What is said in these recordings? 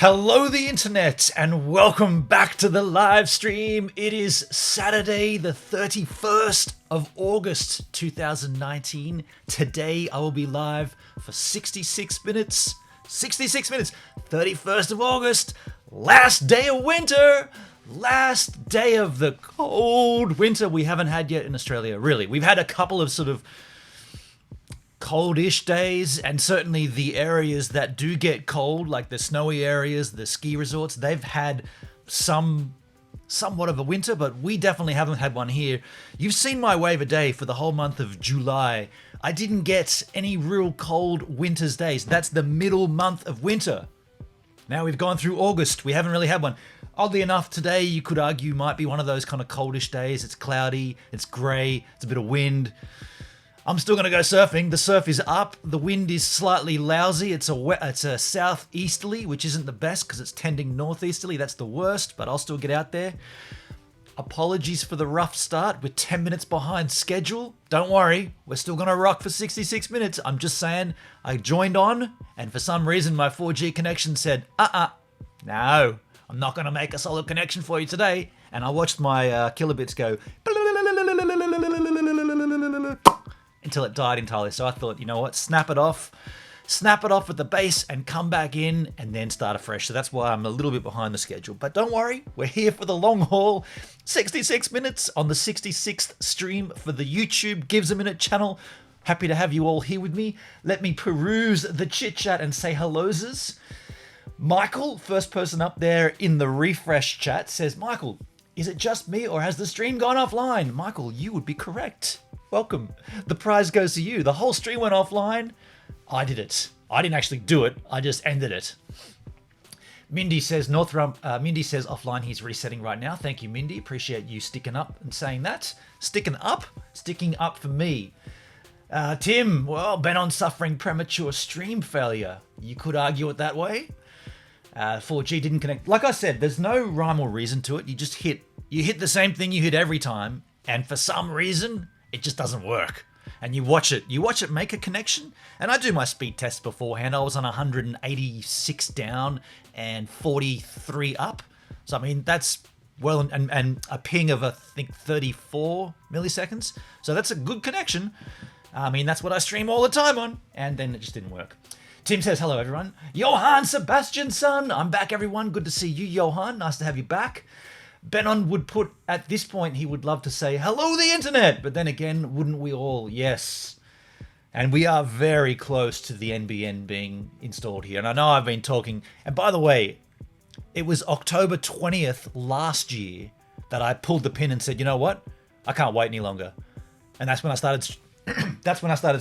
Hello, the internet, and welcome back to the live stream. It is Saturday, the 31st of August 2019. Today, I will be live for 66 minutes. 66 minutes, 31st of August, last day of winter, last day of the cold winter we haven't had yet in Australia, really. We've had a couple of sort of coldish days, and certainly the areas that do get cold, like the snowy areas, the ski resorts, they've had somewhat of a winter, but we definitely haven't had one here. You've seen my wave a day for the whole month of July. I didn't get any real cold winter's days. That's the middle month of winter. Now we've gone through August. We haven't really had one. Oddly enough, today you could argue might be one of those kind of coldish days. It's cloudy, it's grey, it's a bit of wind. I'm still going to go surfing. The surf is up. The wind is slightly lousy. It's a southeasterly, which isn't the best because it's tending northeasterly. That's the worst, but I'll still get out there. Apologies for the rough start. We're 10 minutes behind schedule. Don't worry. We're still going to rock for 66 minutes. I'm just saying I joined on, and for some reason my 4G connection said, no, I'm not going to make a solid connection for you today. And I watched my kilobits go until it died entirely. So I thought, you know what, snap it off with the bass and come back in and then start afresh. So that's why I'm a little bit behind the schedule. But don't worry, we're here for the long haul. 66 minutes on the 66th stream for the YouTube Gives a Minute channel. Happy to have you all here with me. Let me peruse the chit chat and say helloses. Michael, first person up there in the refresh chat, says, Michael, is it just me or has the stream gone offline? Michael, you would be correct. Welcome. The prize goes to you. The whole stream went offline. I did it. I didn't actually do it. I just ended it. Mindy says Mindy says offline. He's resetting right now. Thank you, Mindy. Appreciate you sticking up and saying that. Sticking up for me. Tim, well, Benon suffering premature stream failure. You could argue it that way. 4G didn't connect. Like I said, there's no rhyme or reason to it. You hit the same thing you hit every time, and for some reason, it just doesn't work. And you watch it make a connection. And I do my speed tests beforehand. I was on 186 down and 43 up. So I mean, that's well, and a ping of I think 34 milliseconds. So that's a good connection. I mean, that's what I stream all the time on. And then it just didn't work. Tim says, hello everyone. Johann Sebastian's son. I'm back, everyone. Good to see you, Johann. Nice to have you back. Benon would put, at this point, he would love to say, hello, the internet. But then again, wouldn't we all? Yes. And we are very close to the NBN being installed here. And I know I've been talking. And by the way, it was October 20th last year that I pulled the pin and said, you know what? I can't wait any longer. And that's when I started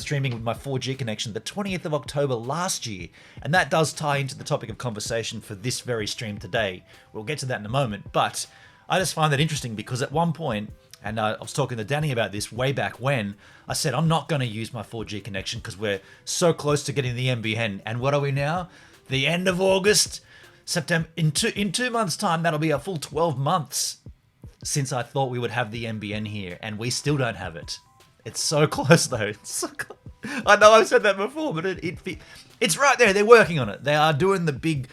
streaming with my 4G connection, the 20th of October last year. And that does tie into the topic of conversation for this very stream today. We'll get to that in a moment. But I just find that interesting because at one point, and I was talking to Danny about this way back when, I said, I'm not going to use my 4G connection because we're so close to getting the NBN. And what are we now? The end of August, September. In 2 months' time, that'll be a full 12 months since I thought we would have the NBN here. And we still don't have it. It's so close, though. It's so close. I know I've said that before, but it's right there. They're working on it. They are doing the big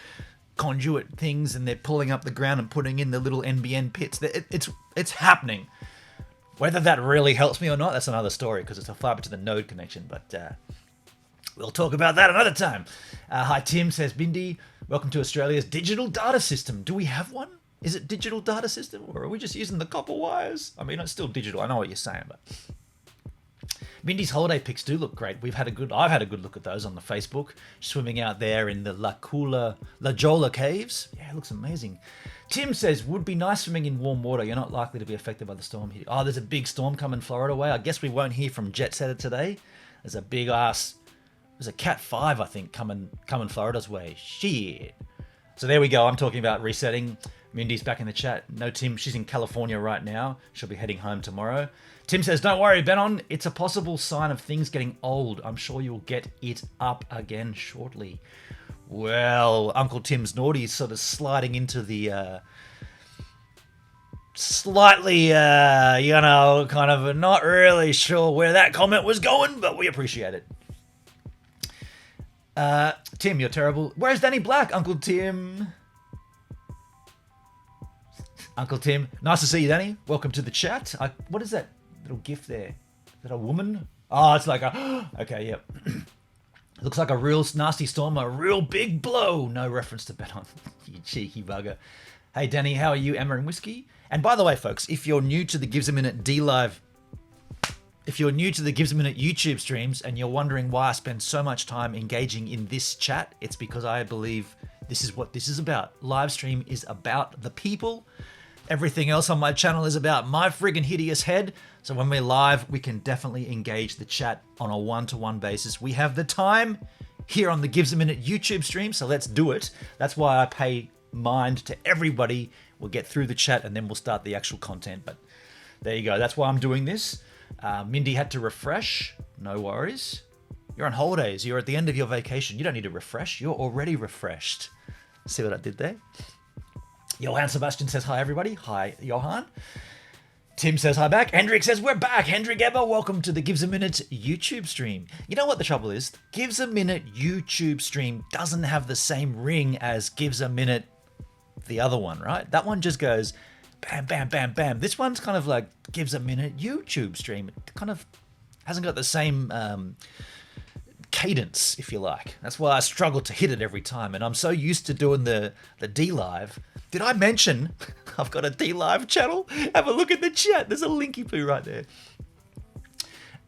conduit things, and they're pulling up the ground and putting in the little NBN pits. It's happening. Whether that really helps me or not, that's another story, because it's a fiber to the node connection, but we'll talk about that another time. Hi, Tim, says Bindi. Welcome to Australia's digital data system. Do we have one? Is it digital data system, or are we just using the copper wires? I mean, it's still digital. I know what you're saying, but Mindy's holiday pics do look great. I've had a good look at those on the Facebook. Swimming out there in the La Jolla caves. Yeah, it looks amazing. Tim says, would be nice swimming in warm water. You're not likely to be affected by the storm here. Oh, there's a big storm coming Florida way. I guess we won't hear from Jet Setter today. There's a big ass, there's a Cat 5, I think, coming Florida's way. Shit. So there we go. I'm talking about resetting. Mindy's back in the chat. No, Tim, she's in California right now. She'll be heading home tomorrow. Tim says, don't worry, Benon. It's a possible sign of things getting old. I'm sure you'll get it up again shortly. Well, Uncle Tim's naughty is sort of sliding into the slightly, kind of not really sure where that comment was going, but we appreciate it. Tim, you're terrible. Where's Danny Black, Uncle Tim? Uncle Tim, nice to see you, Danny. Welcome to the chat. What is that little gift there? Is that a woman? Oh, it's like a... Okay, yep. Looks like a real nasty storm, a real big blow. No reference to bet on. You cheeky bugger. Hey, Danny, how are you? Emma and Whiskey. And by the way, folks, if you're new to the Gives a Minute D-Live... If you're new to the Gives a Minute YouTube streams and you're wondering why I spend so much time engaging in this chat, it's because I believe this is what this is about. Live stream is about the people. Everything else on my channel is about my friggin' hideous head. So when we're live, we can definitely engage the chat on a one-to-one basis. We have the time here on the Gives a Minute YouTube stream, so let's do it. That's why I pay mind to everybody. We'll get through the chat and then we'll start the actual content. But there you go. That's why I'm doing this. Mindy had to refresh. No worries. You're on holidays. You're at the end of your vacation. You don't need to refresh. You're already refreshed. See what I did there? Johann Sebastian says hi, everybody. Hi, Johann. Tim says hi back. Hendrik says we're back. Hendrik Eber, welcome to the Gives a Minute YouTube stream. You know what the trouble is? Gives a Minute YouTube stream doesn't have the same ring as Gives a Minute the other one, right? That one just goes bam, bam, bam, bam. This one's kind of like Gives a Minute YouTube stream. It kind of hasn't got the same cadence, if you like. That's why I struggle to hit it every time. And I'm so used to doing the D-Live. Did I mention I've got a D-Live channel? Have a look at the chat. There's a linky poo right there.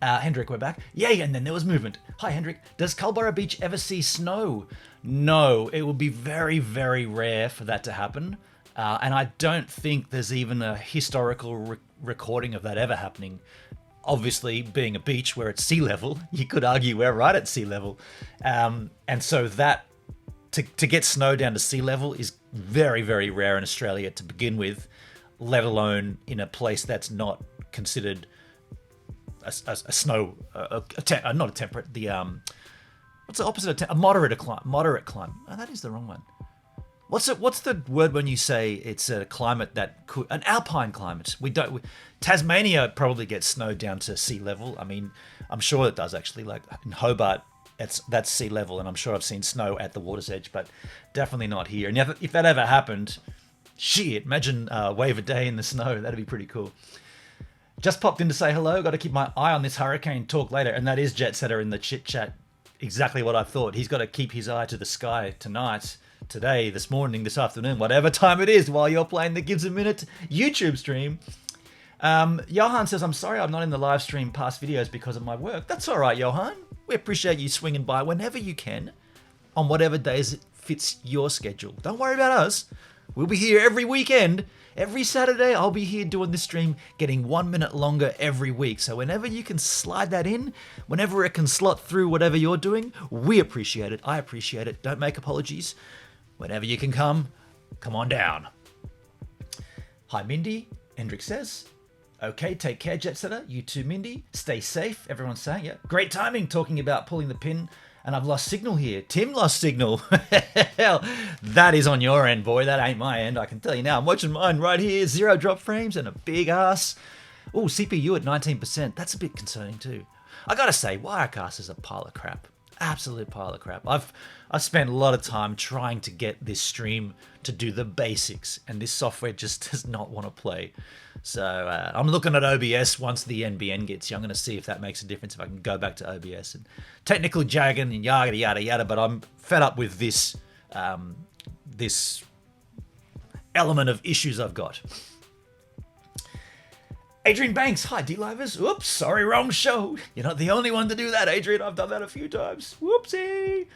Hendrik, we're back. Yay, and then there was movement. Hi, Hendrik. Does Culburra Beach ever see snow? No, it will be very, very rare for that to happen. And I don't think there's even a historical recording of that ever happening. Obviously, being a beach where it's sea level, you could argue we're right at sea level. And so that, to get snow down to sea level is very, very rare in Australia to begin with, let alone in a place that's not considered a snow, not a temperate, what's the opposite of a moderate climate? Oh, that is the wrong one. What's the word when you say it's a climate that could, an alpine climate? Tasmania probably gets snow down to sea level. I mean, I'm sure it does actually. Like in Hobart, that's sea level, and I'm sure I've seen snow at the water's edge, but definitely not here. And if that ever happened, shit, imagine wave a day in the snow. That'd be pretty cool. Just popped in to say hello. Got to keep my eye on this hurricane talk later, and that is Jet Setter in the chit chat. Exactly what I thought. He's got to keep his eye to the sky tonight. Today, this morning, this afternoon, whatever time it is while you're playing the Gives a Minute YouTube stream. Johan says, I'm sorry I'm not in the live stream past videos because of my work. That's all right, Johan. We appreciate you swinging by whenever you can on whatever days it fits your schedule. Don't worry about us. We'll be here every weekend. Every Saturday, I'll be here doing this stream, getting 1 minute longer every week. So whenever you can slide that in, whenever it can slot through whatever you're doing, we appreciate it. I appreciate it. Don't make apologies. Whenever you can come on down. Hi, Mindy. Hendrik says. Okay, take care, Jet Setter. You too, Mindy. Stay safe. Everyone's saying, yeah. Great timing talking about pulling the pin. And I've lost signal here. Tim lost signal. Hell, that is on your end, boy. That ain't my end. I can tell you now. I'm watching mine right here. 0 drop frames and a big ass. Oh, CPU at 19%. That's a bit concerning too. I gotta say, Wirecast is a pile of crap. Absolute pile of crap. I've spent a lot of time trying to get this stream to do the basics, and this software just does not want to play. So I'm looking at OBS once the NBN gets here. I'm going to see if that makes a difference, if I can go back to OBS and technical jargon and yada yada yada. But I'm fed up with this this element of issues I've got. Adrian Banks, hi D-Livers. Oops, sorry, wrong show. You're not the only one to do that, Adrian. I've done that a few times. Whoopsie.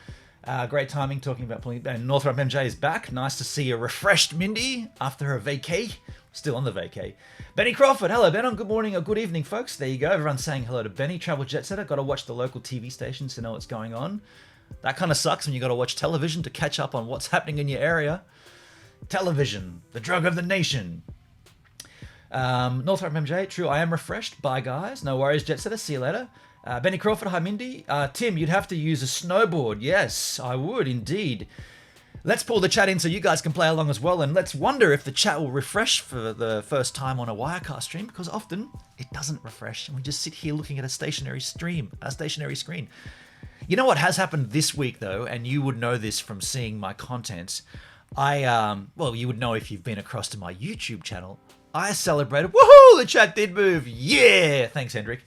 Great timing talking about pulling. And Northrop MJ is back. Nice to see a refreshed Mindy after her vacay. Still on the vacay. Benny Crawford, hello Ben. Good morning or good evening, folks. There you go. Everyone's saying hello to Benny. Travel Jet Setter. Got to watch the local TV stations to know what's going on. That kind of sucks when you got to watch television to catch up on what's happening in your area. Television, the drug of the nation. Northrop MJ, true, I am refreshed. Bye, guys. No worries, Jet Setter. See you later. Benny Crawford, hi, Mindy. Tim, you'd have to use a snowboard. Yes, I would, indeed. Let's pull the chat in so you guys can play along as well, and let's wonder if the chat will refresh for the first time on a Wirecast stream, because often it doesn't refresh, and we just sit here looking at a stationary screen. You know what has happened this week, though, and you would know this from seeing my content. Well, you would know if you've been across to my YouTube channel. I celebrated. Woohoo! The chat did move. Yeah, thanks, Hendrik.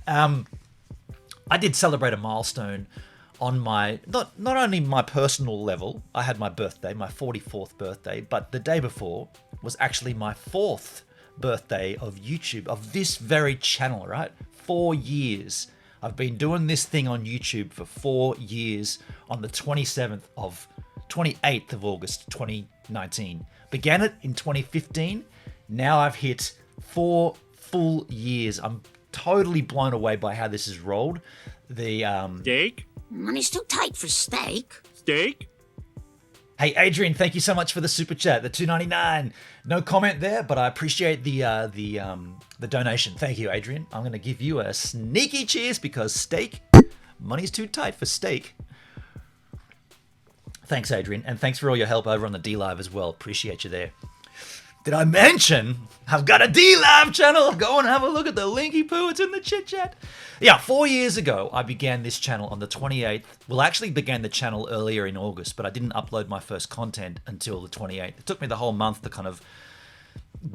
I did celebrate a milestone on my not only my personal level. I had my birthday, my 44th birthday, but the day before was actually my 4th birthday of YouTube, of this very channel, right? 4 years. I've been doing this thing on YouTube for 4 years. On the 28th of August 2019. Began it in 2015. Now I've hit 4 full years. I'm totally blown away by how this has rolled. Steak? Money's too tight for steak. Steak? Hey, Adrian, thank you so much for the super chat, the $2.99. No comment there, but I appreciate the donation. Thank you, Adrian. I'm going to give you a sneaky cheers because steak, money's too tight for steak. Thanks, Adrian, and thanks for all your help over on the D-Live as well. Appreciate you there. Did I mention I've got a D-Live channel? Go and have a look at the linky poo. It's in the chit chat. Yeah, 4 years ago, I began this channel on the 28th. Well, I actually began the channel earlier in August, but I didn't upload my first content until the 28th. It took me the whole month to kind of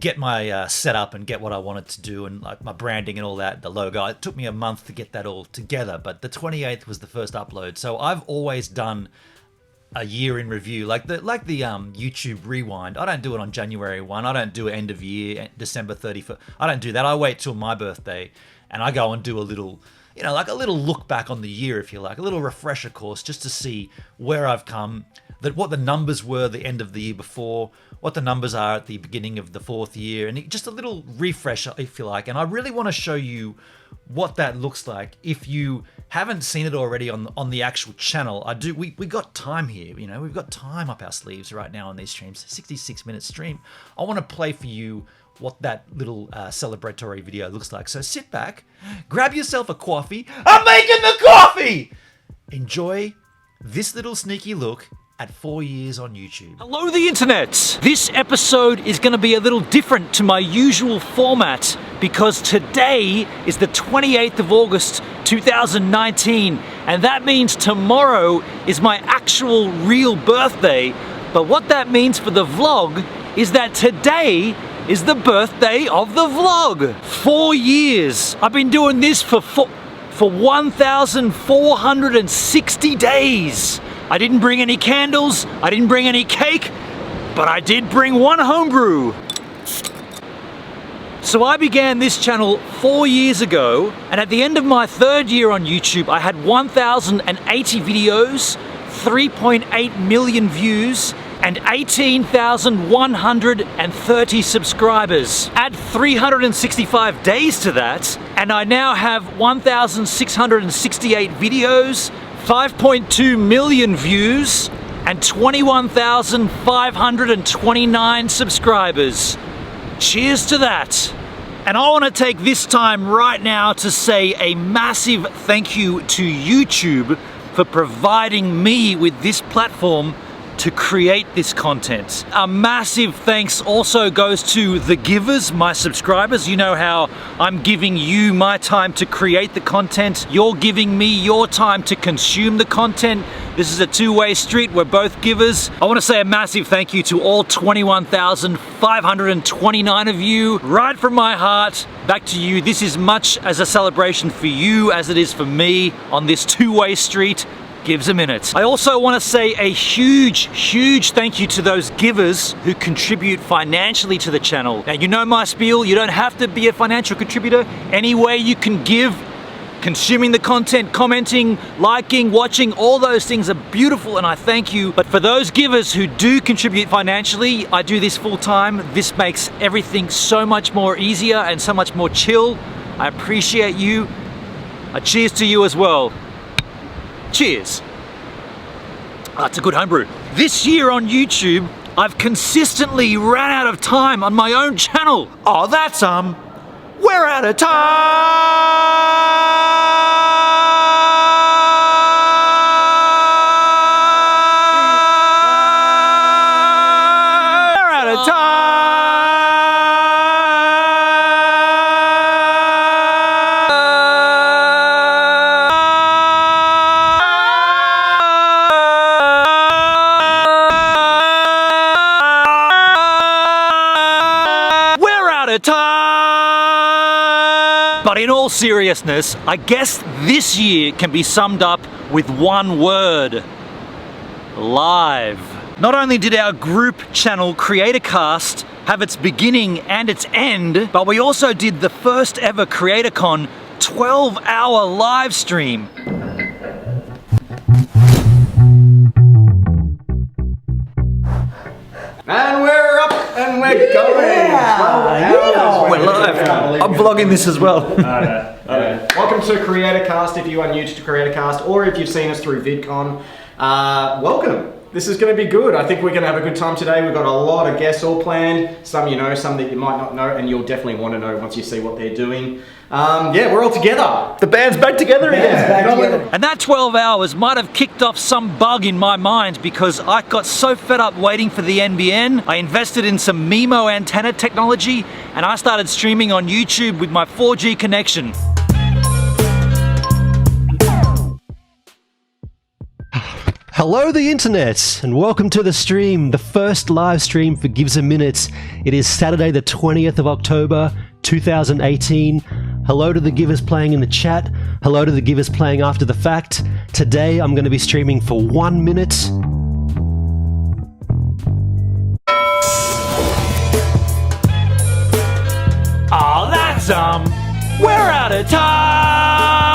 get my setup and get what I wanted to do and like my branding and all that, the logo. It took me a month to get that all together, but the 28th was the first upload. So I've always done a year in review, like the YouTube rewind. I don't do it on January 1. I don't do it end of year, December 31st. I don't do that. I wait till my birthday and I go and do a little, like a little look back on the year, if you like, a little refresher course just to see where I've come, what the numbers were the end of the year before, what the numbers are at the beginning of the 4th year, and just a little refresher, if you like. And I really want to show you what that looks like if you haven't seen it already on the actual channel. We got time here, we've got time up our sleeves right now on these streams. 66-minute stream. I want to play for you what that little celebratory video looks like. So sit back, grab yourself a coffee. I'm making the coffee. Enjoy this little sneaky look at 4 years on YouTube. Hello the internet! This episode is going to be a little different to my usual format because today is the 28th of August 2019 and that means tomorrow is my actual real birthday. But what that means for the vlog is that today is the birthday of the vlog. 4 years! I've been doing this for 1,460 days. I didn't bring any candles, I didn't bring any cake, but I did bring one homebrew. So I began this channel 4 years ago, and at the end of my 3rd year on YouTube, I had 1,080 videos, 3.8 million views, and 18,130 subscribers. Add 365 days to that, and I now have 1,668 videos, 5.2 million views, and 21,529 subscribers. Cheers to that. And I want to take this time right now to say a massive thank you to YouTube for providing me with this platform to create this content. A massive thanks also goes to the givers, my subscribers. You know how I'm giving you my time to create the content. You're giving me your time to consume the content. This is a two-way street. We're both givers. I want to say a massive thank you to all 21,529 of you. Right from my heart, back to you. This is much as a celebration for you as it is for me on this two-way street. Gives a minute. I also want to say a huge thank you to those givers who contribute financially to the channel. Now you know my spiel, you don't have to be a financial contributor. Any way you can give, consuming the content, commenting, liking, watching, all those things are beautiful and I thank you. But for those givers who do contribute financially, I do this full time. This makes everything so much more easier and so much more chill. I appreciate you. A cheers to you as well. Cheers. That's a good homebrew. This year on YouTube, I've consistently ran out of time on my own channel. Oh, that's we're out of time. We're out of time. out of time! But in all seriousness, I guess this year can be summed up with one word. Live. Not only did our group channel CreatorCast have its beginning and its end, but we also did the first ever CreatorCon 12-hour live stream. And we're up and we're going. We're live. I'm vlogging this as well. Welcome to CreatorCast. If you are new to CreatorCast or if you've seen us through VidCon, welcome. This is going to be good. I think we're going to have a good time today. We've got a lot of guests all planned. Some you know, some that you might not know, and you'll definitely want to know once you see what they're doing. Yeah, we're all together. The band's back together again. And that 12 hours might have kicked off some bug in my mind because I got so fed up waiting for the NBN. I invested in some MIMO antenna technology and I started streaming on YouTube with my 4G connection. Hello the internet and welcome to the stream, the first live stream for Gives a Minute. It is Saturday the 20th of October 2018. Hello to the givers playing in the chat. Hello to the givers playing after the fact. Today I'm going to be streaming for 1 minute. Oh, that's we're out of time!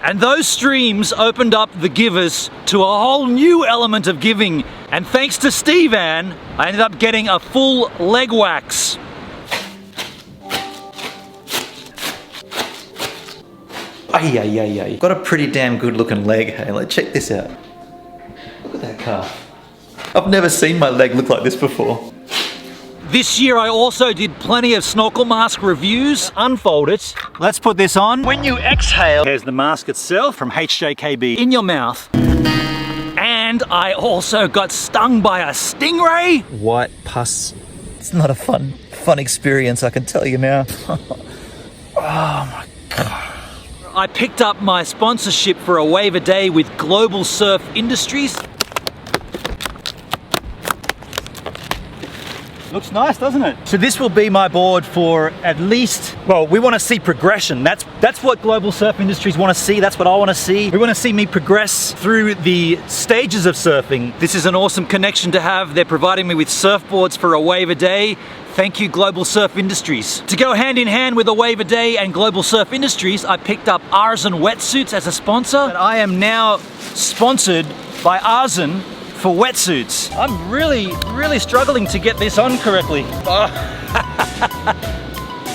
And those streams opened up the givers to a whole new element of giving. And thanks to Steve Ann, I ended up getting a full leg wax. Ay. Got a pretty damn good looking leg, hey? Like, check this out. Look at that calf. I've never seen my leg look like this before. This year I also did plenty of snorkel mask reviews. Unfold it. Let's put this on. When you exhale, here's the mask itself from HJKB in your mouth. And I also got stung by a stingray. White pus. It's not a fun experience, I can tell you now. Oh my God. I picked up my sponsorship for a wave a day with Global Surf Industries. Looks nice, doesn't it? So this will be my board for at least, well, we want to see progression. That's what Global Surf Industries want to see. That's what I want to see. We want to see me progress through the stages of surfing. This is an awesome connection to have. They're providing me with surfboards for a wave a day. Thank you, Global Surf Industries. To go hand in hand with a wave a day and Global Surf Industries, I picked up Arzen Wetsuits as a sponsor. And I am now sponsored by Arzen for wetsuits. I'm really struggling to get this on correctly. Oh.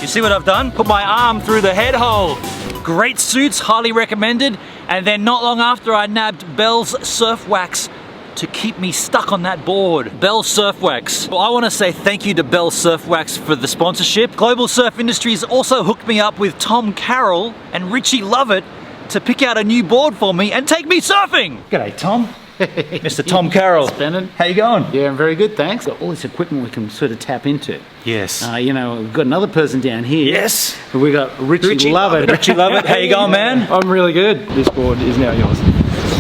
You see what I've done? Put my arm through the head hole. Great suits, highly recommended. And then not long after, I nabbed Bell's Surf Wax to keep me stuck on that board. Bell Surf Wax. Well, I want to say thank you to Bell Surf Wax for the sponsorship. Global Surf Industries also hooked me up with Tom Carroll and Richie Lovett to pick out a new board for me and take me surfing. G'day, Tom. Mr. Tom Carroll. Bennett. How you going? Yeah, I'm very good, thanks. Got all this equipment we can sort of tap into. Yes. You know, we've got another person down here. Yes. We got Richie Lovett. Richie Lovett, how you going, man? I'm really good. This board is now yours.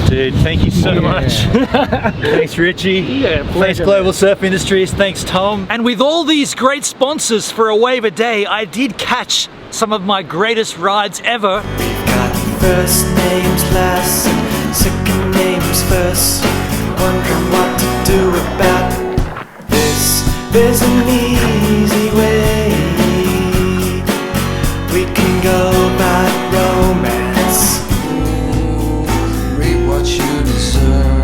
Dude, thank you so much. Thanks, Richie. Yeah, pleasure. Thanks, Global Surf Industries. Thanks, Tom. And with all these great sponsors for a wave a day, I did catch some of my greatest rides ever. We've got first names last, second names first. Wondering what to do about this. There's an easy way. We can go by romance. Reap what you deserve.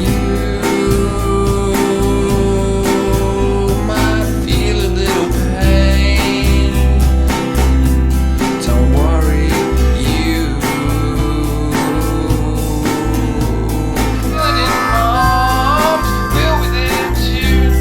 You might feel a little pain. Don't worry, you. But it won't feel within tonight.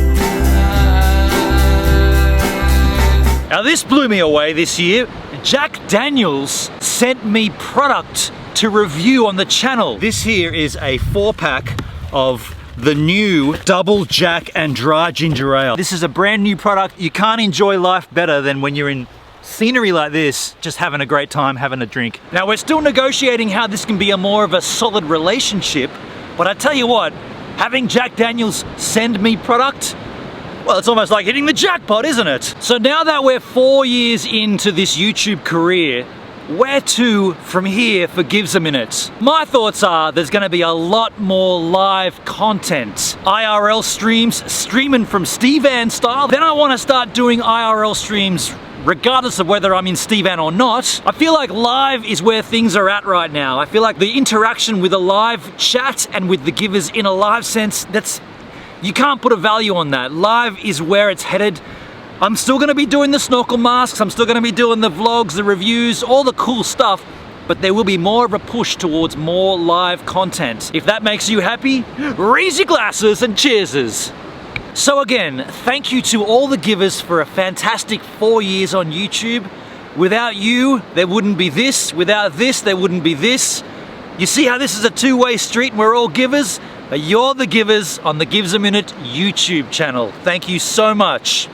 Now this blew me away this year. Jack Daniels sent me product to review on the channel. This here is a 4-pack of the new Double Jack and Dry Ginger Ale. This is a brand new product. You can't enjoy life better than when you're in scenery like this, just having a great time, having a drink. Now we're still negotiating how this can be a more of a solid relationship, But I tell you what, having Jack Daniels send me product, well, it's almost like hitting the jackpot, isn't it? So now that we're 4 years into this YouTube career, where to from here for Gives a Minute? My thoughts are there's going to be a lot more live content. IRL streams, streaming from Steve Ann style. Then I want to start doing IRL streams regardless of whether I'm in Steve Ann or not. I feel like live is where things are at right now. I feel like the interaction with a live chat and with the givers in a live sense, you can't put a value on that. Live is where it's headed. I'm still gonna be doing the snorkel masks, I'm still gonna be doing the vlogs, the reviews, all the cool stuff, but there will be more of a push towards more live content. If that makes you happy, raise your glasses and cheerses. So again, thank you to all the givers for a fantastic 4 years on YouTube. Without you, there wouldn't be this. Without this, there wouldn't be this. You see how this is a two-way street and we're all givers? You're the givers on the Gives a Minute YouTube channel. Thank you so much.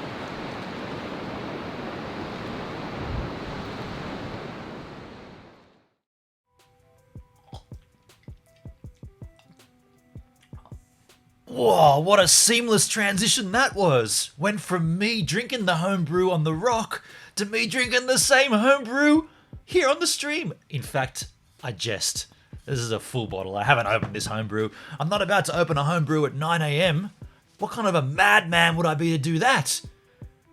Whoa, what a seamless transition that was. Went from me drinking the homebrew on the rock to me drinking the same homebrew here on the stream. In fact, I jest. This is a full bottle. I haven't opened this homebrew. I'm not about to open a homebrew at 9 a.m. What kind of a madman would I be to do that?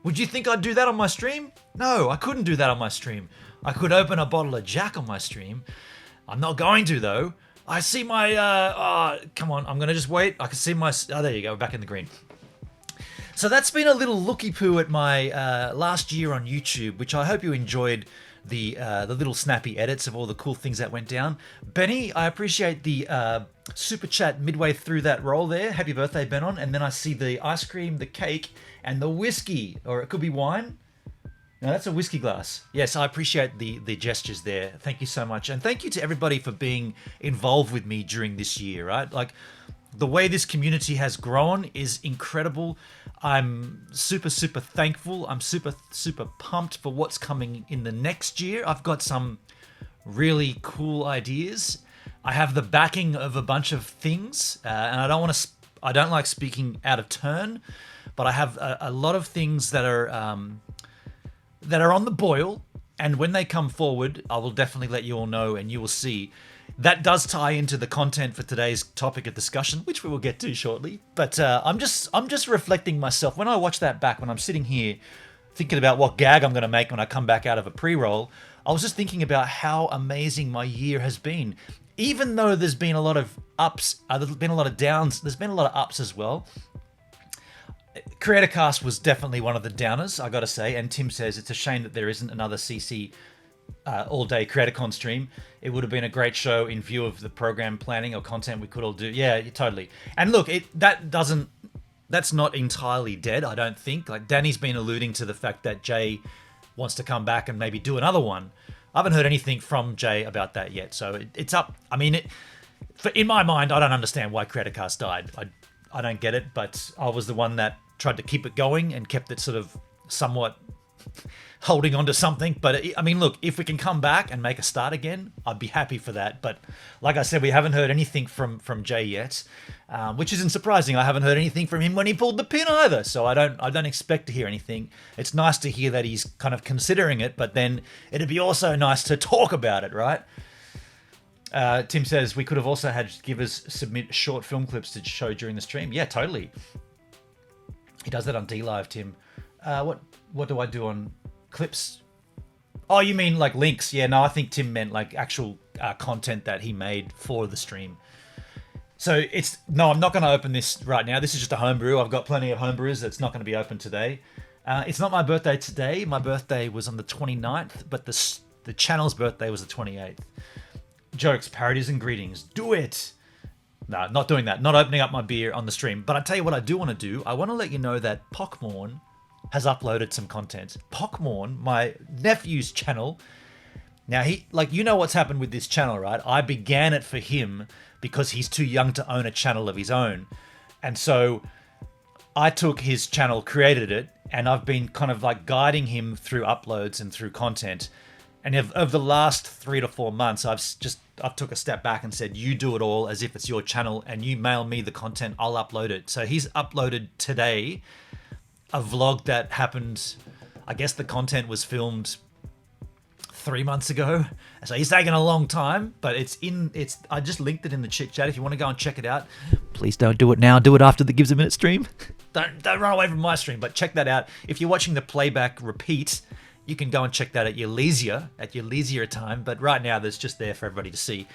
Would you think I'd do that on my stream? No, I couldn't do that on my stream. I could open a bottle of Jack on my stream. I'm not going to, though. I see my, come on, I'm going to just wait. I can see my, there you go, back in the green. So that's been a little looky-poo at my last year on YouTube, which I hope you enjoyed the little snappy edits of all the cool things that went down. Benny, I appreciate the super chat midway through that roll there. Happy birthday, Benon. And then I see the ice cream, the cake, and the whiskey, or it could be wine. No, that's a whiskey glass. Yes, I appreciate the gestures there. Thank you so much. And thank you to everybody for being involved with me during this year, right? Like, the way this community has grown is incredible. I'm super, super thankful. I'm super, super pumped for what's coming in the next year. I've got some really cool ideas. I have the backing of a bunch of things, and I don't like speaking out of turn, but I have a lot of things that are on the boil, and when they come forward, I will definitely let you all know, and you will see. That does tie into the content for today's topic of discussion, which we will get to shortly. But I'm just reflecting myself. When I watch that back, when I'm sitting here thinking about what gag I'm going to make when I come back out of a pre-roll, I was just thinking about how amazing my year has been. Even though there's been a lot of ups, there's been a lot of downs, there's been a lot of ups as well. Creator Cast was definitely one of the downers, I gotta say, and Tim says it's a shame that there isn't another CC all-day CreatorCon stream. It would have been a great show in view of the program planning or content we could all do. Yeah, totally. And look, that's not entirely dead, I don't think. Like, Danny's been alluding to the fact that Jay wants to come back and maybe do another one. I haven't heard anything from Jay about that yet, so it's up. I mean, in my mind, I don't understand why Creator Cast died. I don't get it, but I was the one that tried to keep it going and kept it sort of somewhat holding on to something. But I mean, look, if we can come back and make a start again, I'd be happy for that. But like I said, we haven't heard anything from Jay yet, which isn't surprising. I haven't heard anything from him when he pulled the pin either, so I don't expect to hear anything. It's nice to hear that he's kind of considering it, but then it'd be also nice to talk about it, right? Tim says we could have also had givers submit short film clips to show during the stream. Yeah, totally. He does that on DLive, Tim. What do I do on clips? Oh, you mean like links? Yeah, no, I think Tim meant like actual content that he made for the stream. So I'm not going to open this right now. This is just a homebrew. I've got plenty of homebrews that's not going to be open today. It's not my birthday today. My birthday was on the 29th, but the channel's birthday was the 28th. Jokes, parodies, and greetings. Do it! No, not doing that. Not opening up my beer on the stream. But I tell you what I do want to do. I want to let you know that Pockmorn has uploaded some content. Pockmorn, my nephew's channel. Now, you know what's happened with this channel, right? I began it for him because he's too young to own a channel of his own. And so I took his channel, created it, and I've been kind of like guiding him through uploads and through content. And of the last 3 to 4 months, I've took a step back and said, you do it all as if it's your channel, and you mail me the content, I'll upload it. So he's uploaded today a vlog that happened. I guess the content was filmed 3 months ago, so he's taken a long time. But I just linked it in the chit chat. If you want to go and check it out, please don't do it now. Do it after the Gives a Minute stream. Don't run away from my stream, but check that out. If you're watching the playback repeat, you can go and check that at your leisure time. But right now, that's just there for everybody to see.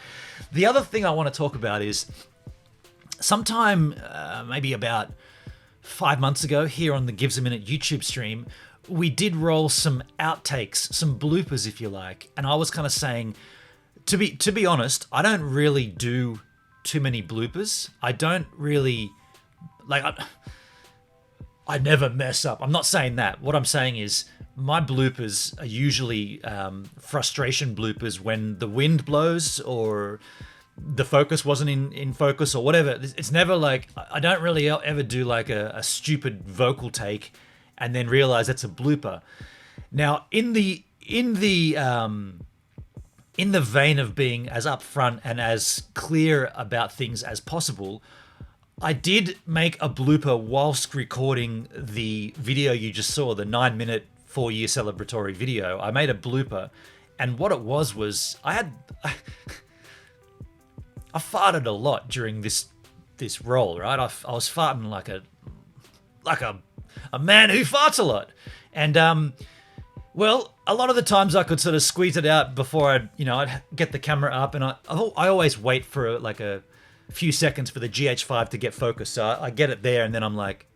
The other thing I want to talk about is sometime maybe about 5 months ago here on the Gives a Minute YouTube stream, we did roll some outtakes, some bloopers, if you like. And I was kind of saying, to be honest, I don't really do too many bloopers. I don't really I never mess up. I'm not saying that. What I'm saying is my bloopers are usually frustration bloopers when the wind blows or the focus wasn't in focus or whatever. It's never like, I don't really ever do like a stupid vocal take and then realize that's a blooper. Now, in the vein of being as upfront and as clear about things as possible, I did make a blooper whilst recording the video you just saw, the 9-minute 4-year celebratory video. I made a blooper, and what it was I farted a lot during this roll, right? I was farting like a man who farts a lot, and well, a lot of the times I could sort of squeeze it out before I'd get the camera up, and I always wait for like a few seconds for the GH5 to get focused. So I get it there, and then I'm like,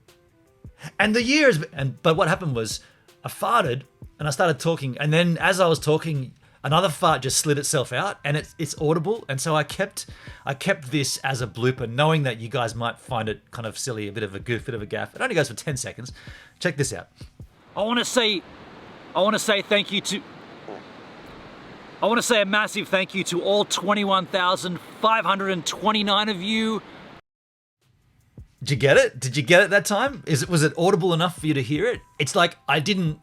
and the years, but what happened was I farted and I started talking, and then as I was talking, another fart just slid itself out, and it's audible, and so I kept this as a blooper, knowing that you guys might find it kind of silly, a bit of a goof, bit of a gaff. It only goes for 10 seconds. Check this out. I want to say thank you to. I want to say a massive thank you to all 21,529 of you. Did you get it? Did you get it that time? Was it audible enough for you to hear it? It's like I didn't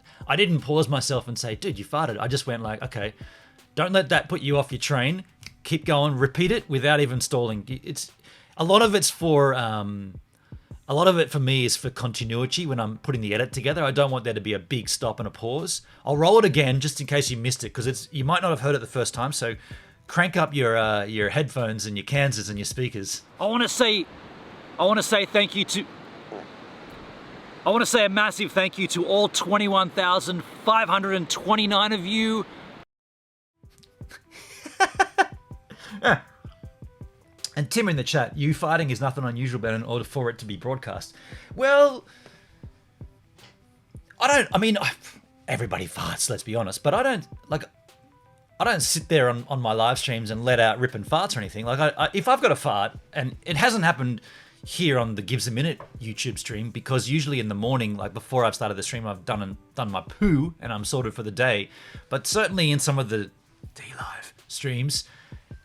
pause myself and say, dude, you farted. I just went like, okay, don't let that put you off your train. Keep going, repeat it without even stalling. It's a lot of it for me is for continuity when I'm putting the edit together. I don't want there to be a big stop and a pause. I'll roll it again just in case you missed it, because you might not have heard it the first time. So crank up your headphones and your Kansas and your speakers. I want to say thank you to. I want to say a massive thank you to all 21,529 of you. Yeah. And Tim in the chat, you farting is nothing unusual about in order for it to be broadcast. Well, everybody farts, let's be honest, but I don't sit there on my live streams and let out ripping farts or anything. Like if I've got a fart, and it hasn't happened here on the Gives a Minute YouTube stream, because usually in the morning, like before I've started the stream, I've done my poo and I'm sorted for the day. But certainly in some of the D-Live streams,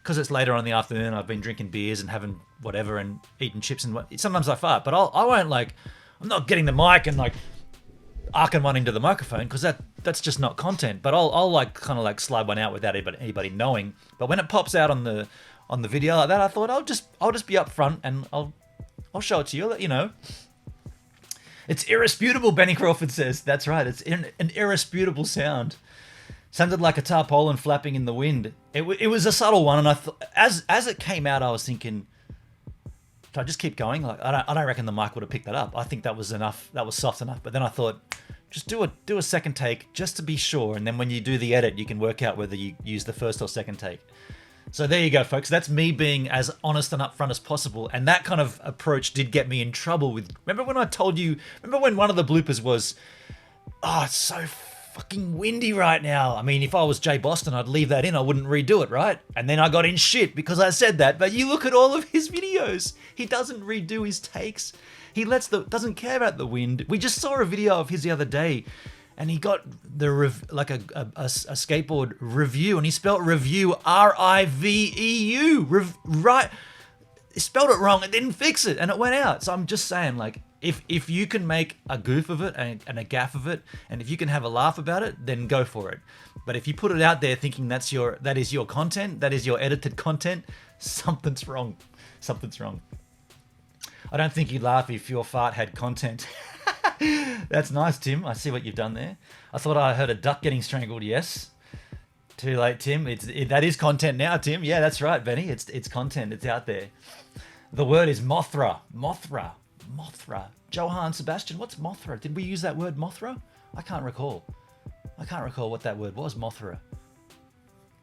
because it's later on in the afternoon, I've been drinking beers and having whatever and eating chips and sometimes I fart, but I won't I'm not getting the mic and arcing one into the microphone, because that's just not content. But I'll kind of slide one out without anybody knowing. But when it pops out on the video like that, I thought I'll just be upfront and I'll show it to you. I'll let you know. It's irresputable, Benny Crawford says. That's right. It's an irresputable sound. Sounded like a tarpaulin flapping in the wind. It was a subtle one, and I thought, as it came out, I was thinking, should I just keep going? I don't reckon the mic would have picked that up. I think that was enough. That was soft enough. But then I thought, just do a second take just to be sure, and then when you do the edit, you can work out whether you use the first or second take. So there you go, folks. That's me being as honest and upfront as possible, and that kind of approach did get me in trouble with. Remember when I told you? Remember when one of the bloopers was, "Oh, it's so fucking windy right now." I mean, if I was Jay Boston, I'd leave that in. I wouldn't redo it, right? And then I got in shit because I said that. But you look at all of his videos. He doesn't redo his takes. He doesn't care about the wind. We just saw a video of his the other day, and he got the a skateboard review, and he spelled review RIVEU. Right. He spelled it wrong and didn't fix it, and it went out. So I'm just saying, If you can make a goof of it and a gaff of it, and if you can have a laugh about it, then go for it. But if you put it out there thinking that is your content, that is your edited content, something's wrong. Something's wrong. I don't think you'd laugh if your fart had content. That's nice, Tim. I see what you've done there. I thought I heard a duck getting strangled. Yes. Too late, Tim. That is content now, Tim. Yeah, that's right, Benny. It's content. It's out there. The word is Mothra. Mothra. Johann Sebastian, what's Mothra? Did we use that word Mothra? I can't recall what that word was, Mothra.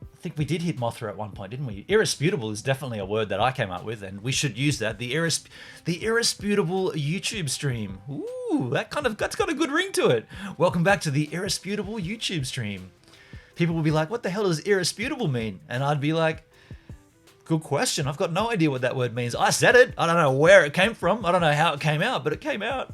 I think we did hit Mothra at one point, didn't we? Irresputable is definitely a word that I came up with, and we should use that. The irresputable YouTube stream. Ooh, that's got a good ring to it. Welcome back to the irresputable YouTube stream. People will be like, what the hell does irresputable mean? And I'd be like, good question. I've got no idea what that word means. I said it. I don't know where it came from. I don't know how it came out, but it came out.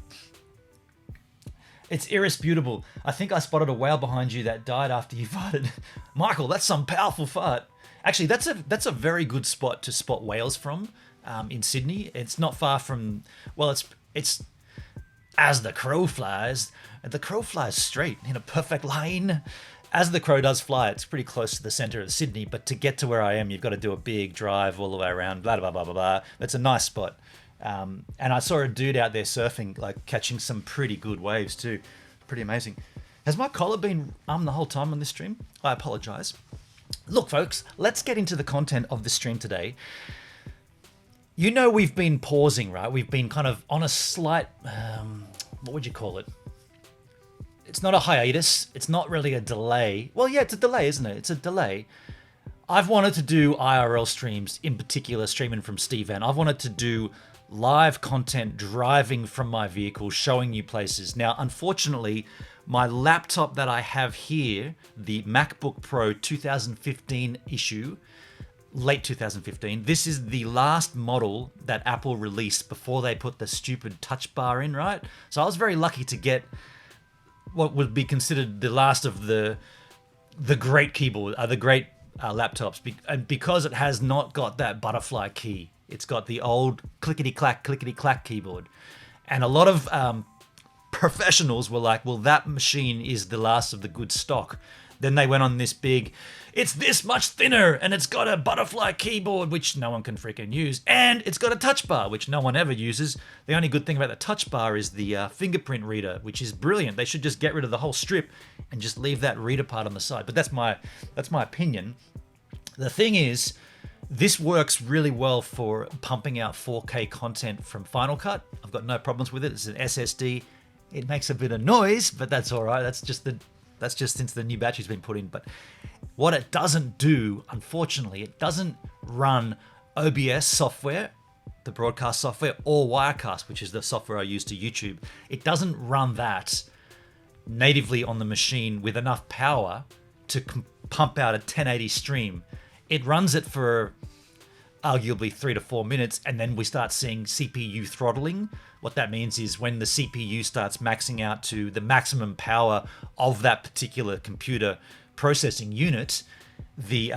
It's irresputable. I think I spotted a whale behind you that died after you farted. Michael, that's some powerful fart. Actually, that's a very good spot to spot whales from in Sydney. It's not far from, well, it's as the crow flies. The crow flies straight in a perfect line. As the crow does fly, it's pretty close to the centre of Sydney, but to get to where I am, you've got to do a big drive all the way around, blah, blah, blah, blah, blah. It's a nice spot. And I saw a dude out there surfing, like catching some pretty good waves too. Pretty amazing. Has my collar been the whole time on this stream? I apologise. Look, folks, let's get into the content of the stream today. You know we've been pausing, right? We've been kind of on a slight, what would you call it? It's not a hiatus. It's not really a delay. Well, yeah, it's a delay, isn't it? It's a delay. I've wanted to do IRL streams, in particular streaming from Steve Van. I've wanted to do live content driving from my vehicle, showing you places. Now, unfortunately, my laptop that I have here, the MacBook Pro 2015 issue, late 2015, this is the last model that Apple released before they put the stupid touch bar in, right? So I was very lucky to get what would be considered the last of the great keyboard, the great laptops, and because it has not got that butterfly key. It's got the old clickety-clack keyboard. And a lot of professionals were like, well, that machine is the last of the good stock. Then they went on this big, it's this much thinner, and it's got a butterfly keyboard, which no one can freaking use, and it's got a touch bar, which no one ever uses. The only good thing about the touch bar is the fingerprint reader, which is brilliant. They should just get rid of the whole strip and just leave that reader part on the side. But that's my opinion. The thing is, this works really well for pumping out 4K content from Final Cut. I've got no problems with it. It's an SSD. It makes a bit of noise, but that's all right. That's just since the new battery's been put in. But what it doesn't do, unfortunately, it doesn't run OBS software, the broadcast software, or Wirecast, which is the software I use to YouTube. It doesn't run that natively on the machine with enough power to pump out a 1080 stream. It runs it for arguably 3 to 4 minutes, and then we start seeing CPU throttling. What that means is when the CPU starts maxing out to the maximum power of that particular computer processing unit, the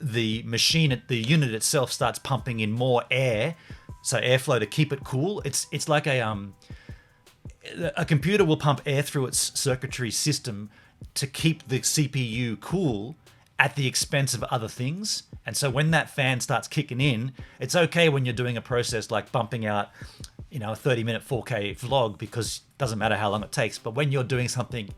machine, the unit itself starts pumping in more air, so airflow to keep it cool. It's like a computer will pump air through its circuitry system to keep the CPU cool at the expense of other things. And so when that fan starts kicking in, it's okay when you're doing a process like bumping out, a 30-minute 4K vlog, because it doesn't matter how long it takes. But when you're doing something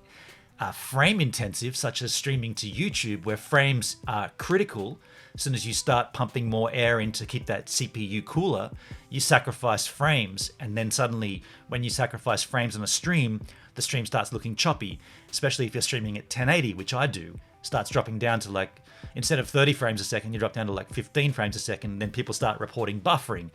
frame intensive, such as streaming to YouTube, where frames are critical, as soon as you start pumping more air in to keep that CPU cooler, you sacrifice frames. And then suddenly when you sacrifice frames on a stream, the stream starts looking choppy, especially if you're streaming at 1080, which I do. Starts dropping down to, like, instead of 30 frames a second, you drop down to like 15 frames a second, and then people start reporting buffering.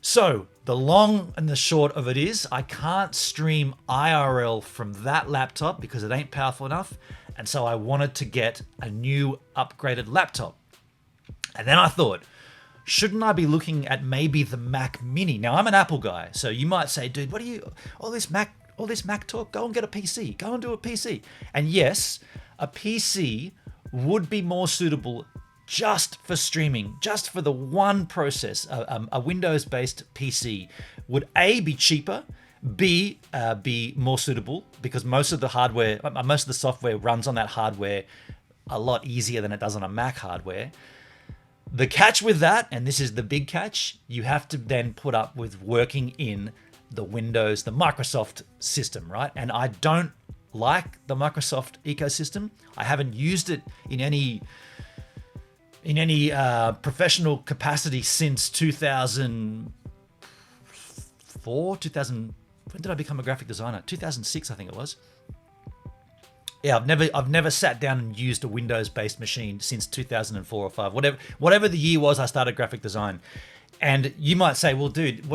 So the long and the short of it is, I can't stream IRL from that laptop because it ain't powerful enough. And so I wanted to get a new upgraded laptop. And then I thought, shouldn't I be looking at maybe the Mac Mini? Now, I'm an Apple guy, so you might say, dude, what are you, all this Mac talk? Go and get a PC. Go and do a PC. And yes, a PC would be more suitable just for streaming, just for the one process. A Windows-based PC would A, be cheaper, B, be more suitable because most of the software runs on that hardware a lot easier than it does on a Mac hardware. The catch with that, and this is the big catch, you have to then put up with working in the Microsoft system, right? And I don't like the Microsoft ecosystem. I haven't used it in any professional capacity since 2004, 2000. When did I become a graphic designer? 2006, I think it was. Yeah, I've never sat down and used a Windows-based machine since 2004 or 5, whatever the year was I started graphic design. And you might say, well, dude,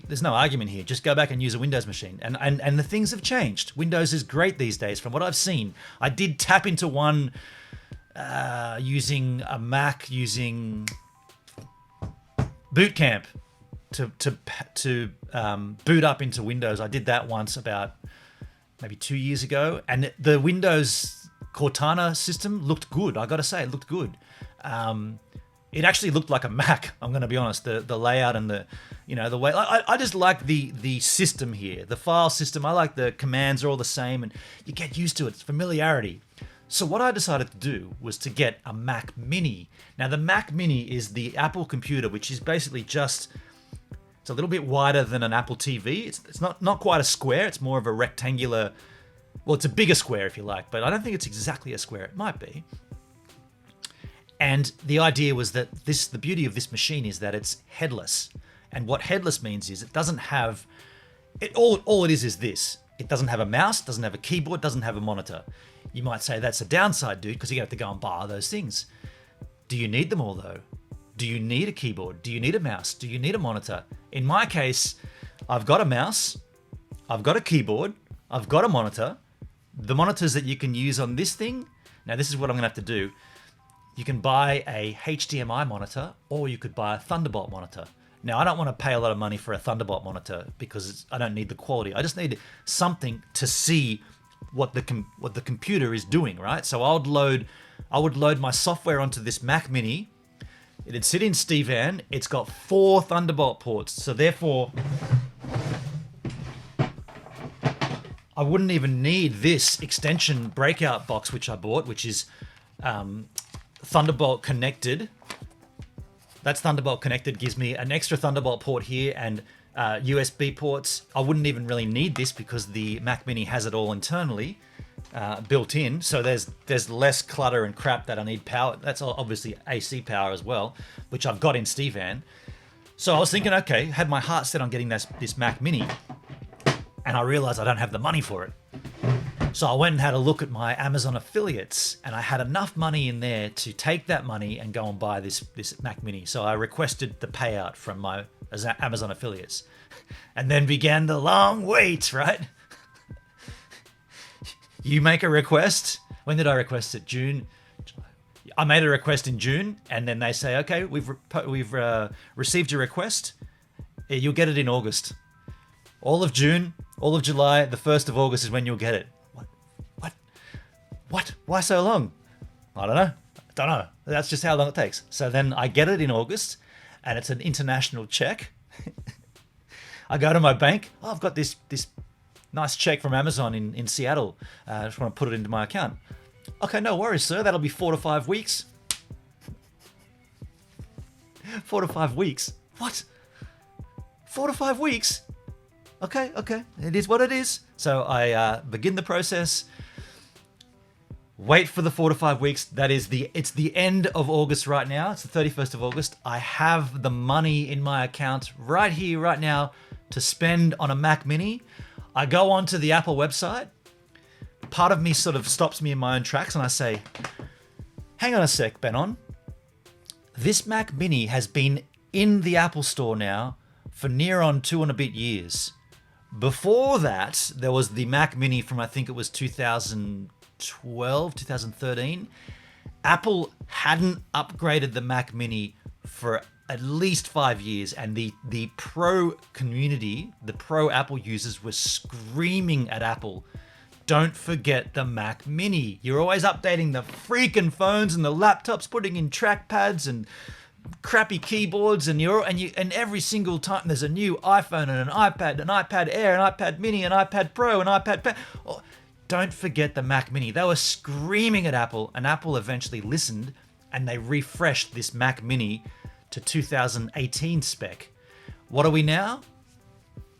there's no argument here. Just go back and use a Windows machine. And the things have changed. Windows is great these days from what I've seen. I did tap into one using a Mac, using Boot Camp to boot up into Windows. I did that once about maybe 2 years ago, and the Windows Cortana system looked good. I got to say, it looked good. It actually looked like a Mac. I'm going to be honest. The layout and the way. I just like the system here, the file system. I like the commands are all the same, and you get used to it. It's familiarity. So what I decided to do was to get a Mac Mini. Now the Mac Mini is the Apple computer, which is basically it's a little bit wider than an Apple TV. It's not quite a square. It's more of a rectangular. Well, it's a bigger square if you like, but I don't think it's exactly a square. It might be. And the idea was that the beauty of this machine is that it's headless. And what headless means is it doesn't have all it is this. It doesn't have a mouse, doesn't have a keyboard, doesn't have a monitor. You might say that's a downside, dude, because you have to go and buy those things. Do you need them all though? Do you need a keyboard? Do you need a mouse? Do you need a monitor? In my case, I've got a mouse, I've got a keyboard, I've got a monitor. The monitors that you can use on this thing, now this is what I'm gonna have to do. You can buy a HDMI monitor or you could buy a Thunderbolt monitor. Now, I don't want to pay a lot of money for a Thunderbolt monitor because I don't need the quality. I just need something to see what the computer is doing, right? So I would load my software onto this Mac Mini. It'd sit in Stevan. It's got 4 Thunderbolt ports. So therefore, I wouldn't even need this extension breakout box, which I bought, which is Thunderbolt connected. That's Thunderbolt connected, gives me an extra Thunderbolt port here and USB ports. I wouldn't even really need this because the Mac Mini has it all internally built in. So there's less clutter and crap that I need power. That's obviously AC power as well, which I've got in Stevan. So I was thinking, okay, had my heart set on getting this Mac Mini, and I realized I don't have the money for it. So I went and had a look at my Amazon affiliates, and I had enough money in there to take that money and go and buy this Mac Mini. So I requested the payout from my Amazon affiliates, and then began the long wait, right? You make a request. When did I request it? June. I made a request in June, and then they say, okay, we've received your request. You'll get it in August. All of June, all of July, the 1st of August is when you'll get it. What? Why so long? I don't know. That's just how long it takes. So then I get it in August, and it's an international check. I go to my bank. Oh, I've got this nice check from Amazon in Seattle. I just want to put it into my account. Okay, no worries, sir. That'll be 4 to 5 weeks. 4 to 5 weeks? What? 4 to 5 weeks? Okay. It is what it is. So I begin the process. Wait for the 4 to 5 weeks. It's the end of August right now. It's the 31st of August. I have the money in my account right here, right now, to spend on a Mac Mini. I go onto the Apple website. Part of me sort of stops me in my own tracks and I say, hang on a sec, Benon. This Mac Mini has been in the Apple Store now for near on 2 and a bit years. Before that, there was the Mac Mini from, I think it was 2012, 2013. Apple hadn't upgraded the Mac Mini for at least 5 years, and the pro community, the pro Apple users were screaming at Apple, don't forget the Mac Mini. You're always updating the freaking phones and the laptops, putting in trackpads and crappy keyboards, and every single time there's a new iPhone and an iPad Air, an iPad Mini, an iPad Pro, an iPad. Oh, don't forget the Mac Mini. They were screaming at Apple, and Apple eventually listened, and they refreshed this Mac Mini to 2018 spec. What are we now?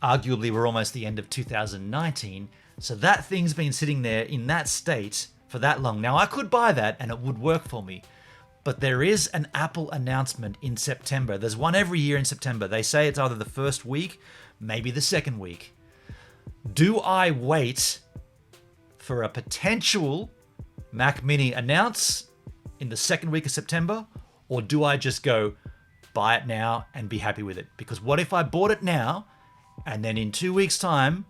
Arguably, we're almost the end of 2019. So that thing's been sitting there in that state for that long. Now, I could buy that and it would work for me. But there is an Apple announcement in September. There's one every year in September. They say it's either the first week, maybe the second week. Do I wait for a potential Mac Mini announce in the second week of September? Or do I just go buy it now and be happy with it? Because what if I bought it now and then in 2 weeks' time,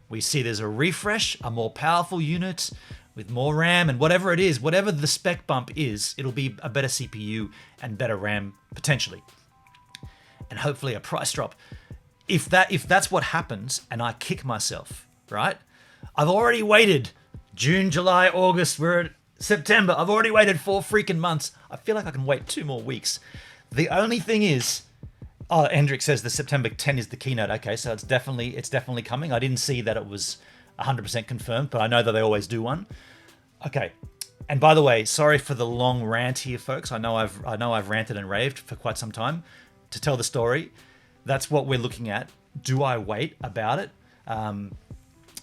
we see there's a refresh, a more powerful unit with more RAM and whatever it is, whatever the spec bump is, it'll be a better CPU and better RAM potentially. And hopefully a price drop. If that's what happens and I kick myself, right? I've already waited June, July, August, we're at September. I've already waited 4 freaking months. I feel like I can wait 2 more weeks. The only thing is, Hendrik says the September 10 is the keynote. Okay, so it's definitely coming. I didn't see that it was 100% confirmed, but I know that they always do one. Okay, and by the way, sorry for the long rant here, folks. I know I've ranted and raved for quite some time. To tell the story, that's what we're looking at. Do I wait about it?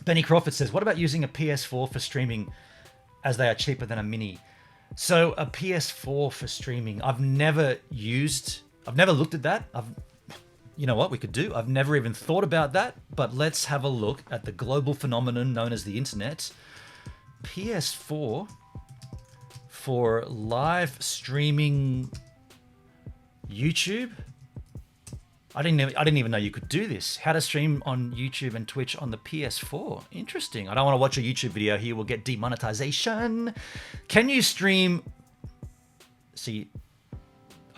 Benny Crawford says, what about using a PS4 for streaming, as they are cheaper than a Mini? So a PS4 for streaming, I've never looked at that. You know what we could do? I've never even thought about that, but let's have a look at the global phenomenon known as the internet. PS4 for live streaming YouTube. I didn't even know you could do this. How to stream on YouTube and Twitch on the PS4. Interesting. I don't want to watch a YouTube video here. We'll get demonetization. Can you stream? See,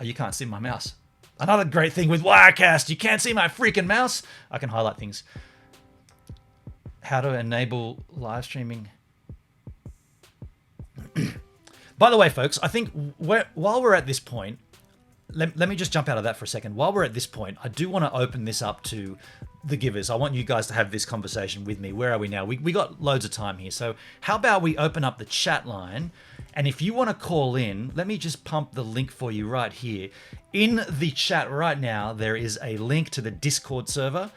oh, you can't see my mouse. Another great thing with Wirecast, you can't see my freaking mouse. I can highlight things. How to enable live streaming. By the way, folks, I think while we're at this point, let me just jump out of that for a second. While we're at this point, I do want to open this up to the givers. I want you guys to have this conversation with me. Where are we now? We got loads of time here. So how about we open up the chat line? And if you want to call in, let me just pump the link for you right here. In the chat right now, there is a link to the Discord server.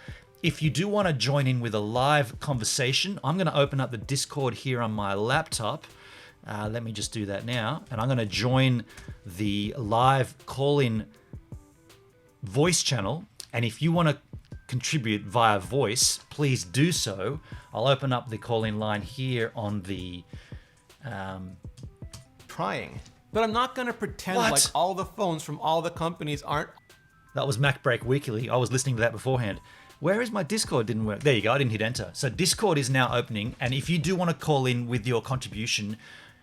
If you do want to join in with a live conversation, I'm going to open up the Discord here on my laptop. Let me just do that now. And I'm going to join the live call-in voice channel. And if you want to contribute via voice, please do so. I'll open up the call-in line here on the... Trying. But I'm not going to pretend What? like all the phones from all the companies aren't... That was MacBreak Weekly. I was listening to that beforehand. Where is my Discord? Didn't work. There you go. I didn't hit enter. So Discord is now opening. And if you do want to call in with your contribution,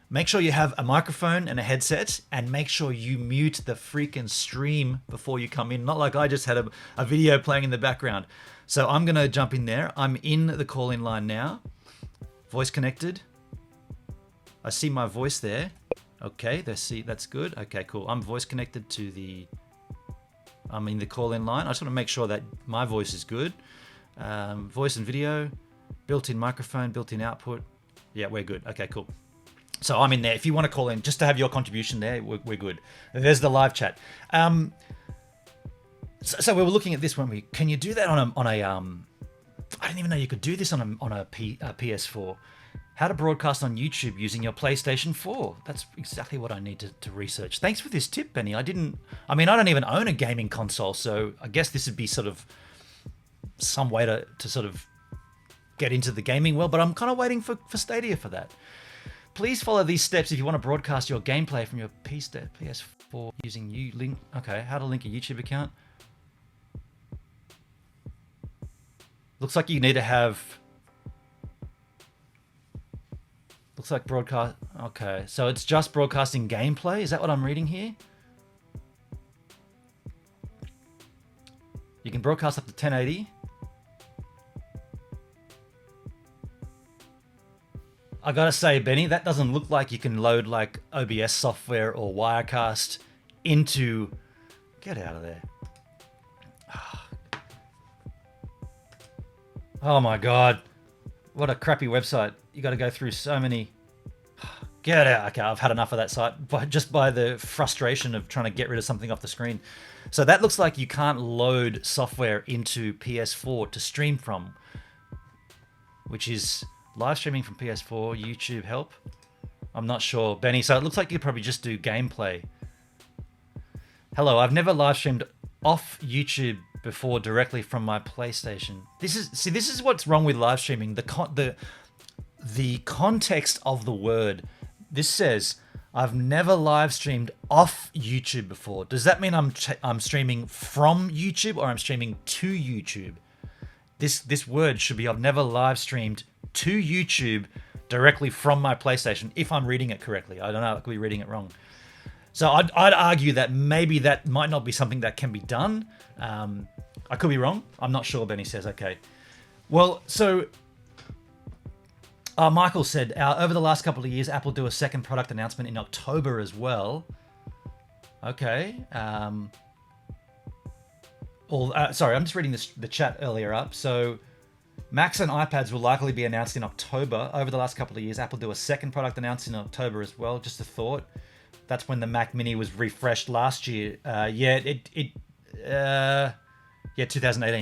make sure you have a microphone and a headset, and make sure you mute the freaking stream before you come in. Not like I just had a video playing in the background. So I'm going to jump in there. I'm in the call-in line now. Voice connected. I see my voice there. Okay, that's good. Okay, cool. I'm voice connected to I'm in the call-in line. I just want to make sure that my voice is good. Voice and video, built-in microphone, built-in output. Yeah, we're good. Okay, cool. So I'm in there. If you want to call in, just to have your contribution there, we're good. There's the live chat. So we were looking at this, weren't we? Can you do that on a I didn't even know you could do this on a PS4. How to broadcast on YouTube using your PlayStation 4. That's exactly what I need to research. Thanks for this tip, Benny. I don't even own a gaming console, so I guess this would be sort of some way to sort of get into the gaming world, but I'm kind of waiting for Stadia for that. Please follow these steps if you want to broadcast your gameplay from your PS4 using link. Okay, how to link a YouTube account. Looks like you need to have... Looks like broadcast... Okay, so it's just broadcasting gameplay? Is that what I'm reading here? You can broadcast up to 1080. I gotta say, Benny, that doesn't look like you can load like OBS software or Wirecast into Get out of there. Oh my God. What a crappy website. You got to go through so many. Get out. Okay, I've had enough of that site just by the frustration of trying to get rid of something off the screen. So that looks like you can't load software into PS4 to stream from, which is live streaming from PS4, YouTube help. I'm not sure, Benny. So it looks like you probably just do gameplay. Hello, I've never live streamed off YouTube before directly from my PlayStation. This is what's wrong with live streaming. The context of the word. This says I've never live streamed off YouTube before. Does that mean I'm streaming from YouTube or I'm streaming to YouTube? This word should be I've never live streamed to YouTube directly from my PlayStation, if I'm reading it correctly. I don't know, I could be reading it wrong. So I'd argue that maybe that might not be something that can be done. I could be wrong. I'm not sure, Benny says. Okay. Well, so Michael said, over the last couple of years, Apple do a second product announcement in October as well. Okay. Sorry, I'm just reading the chat earlier up. So Macs and iPads will likely be announced in October. Over the last couple of years, Apple do a second product announced in October as well. Just a thought. That's when the Mac Mini was refreshed last year. 2018.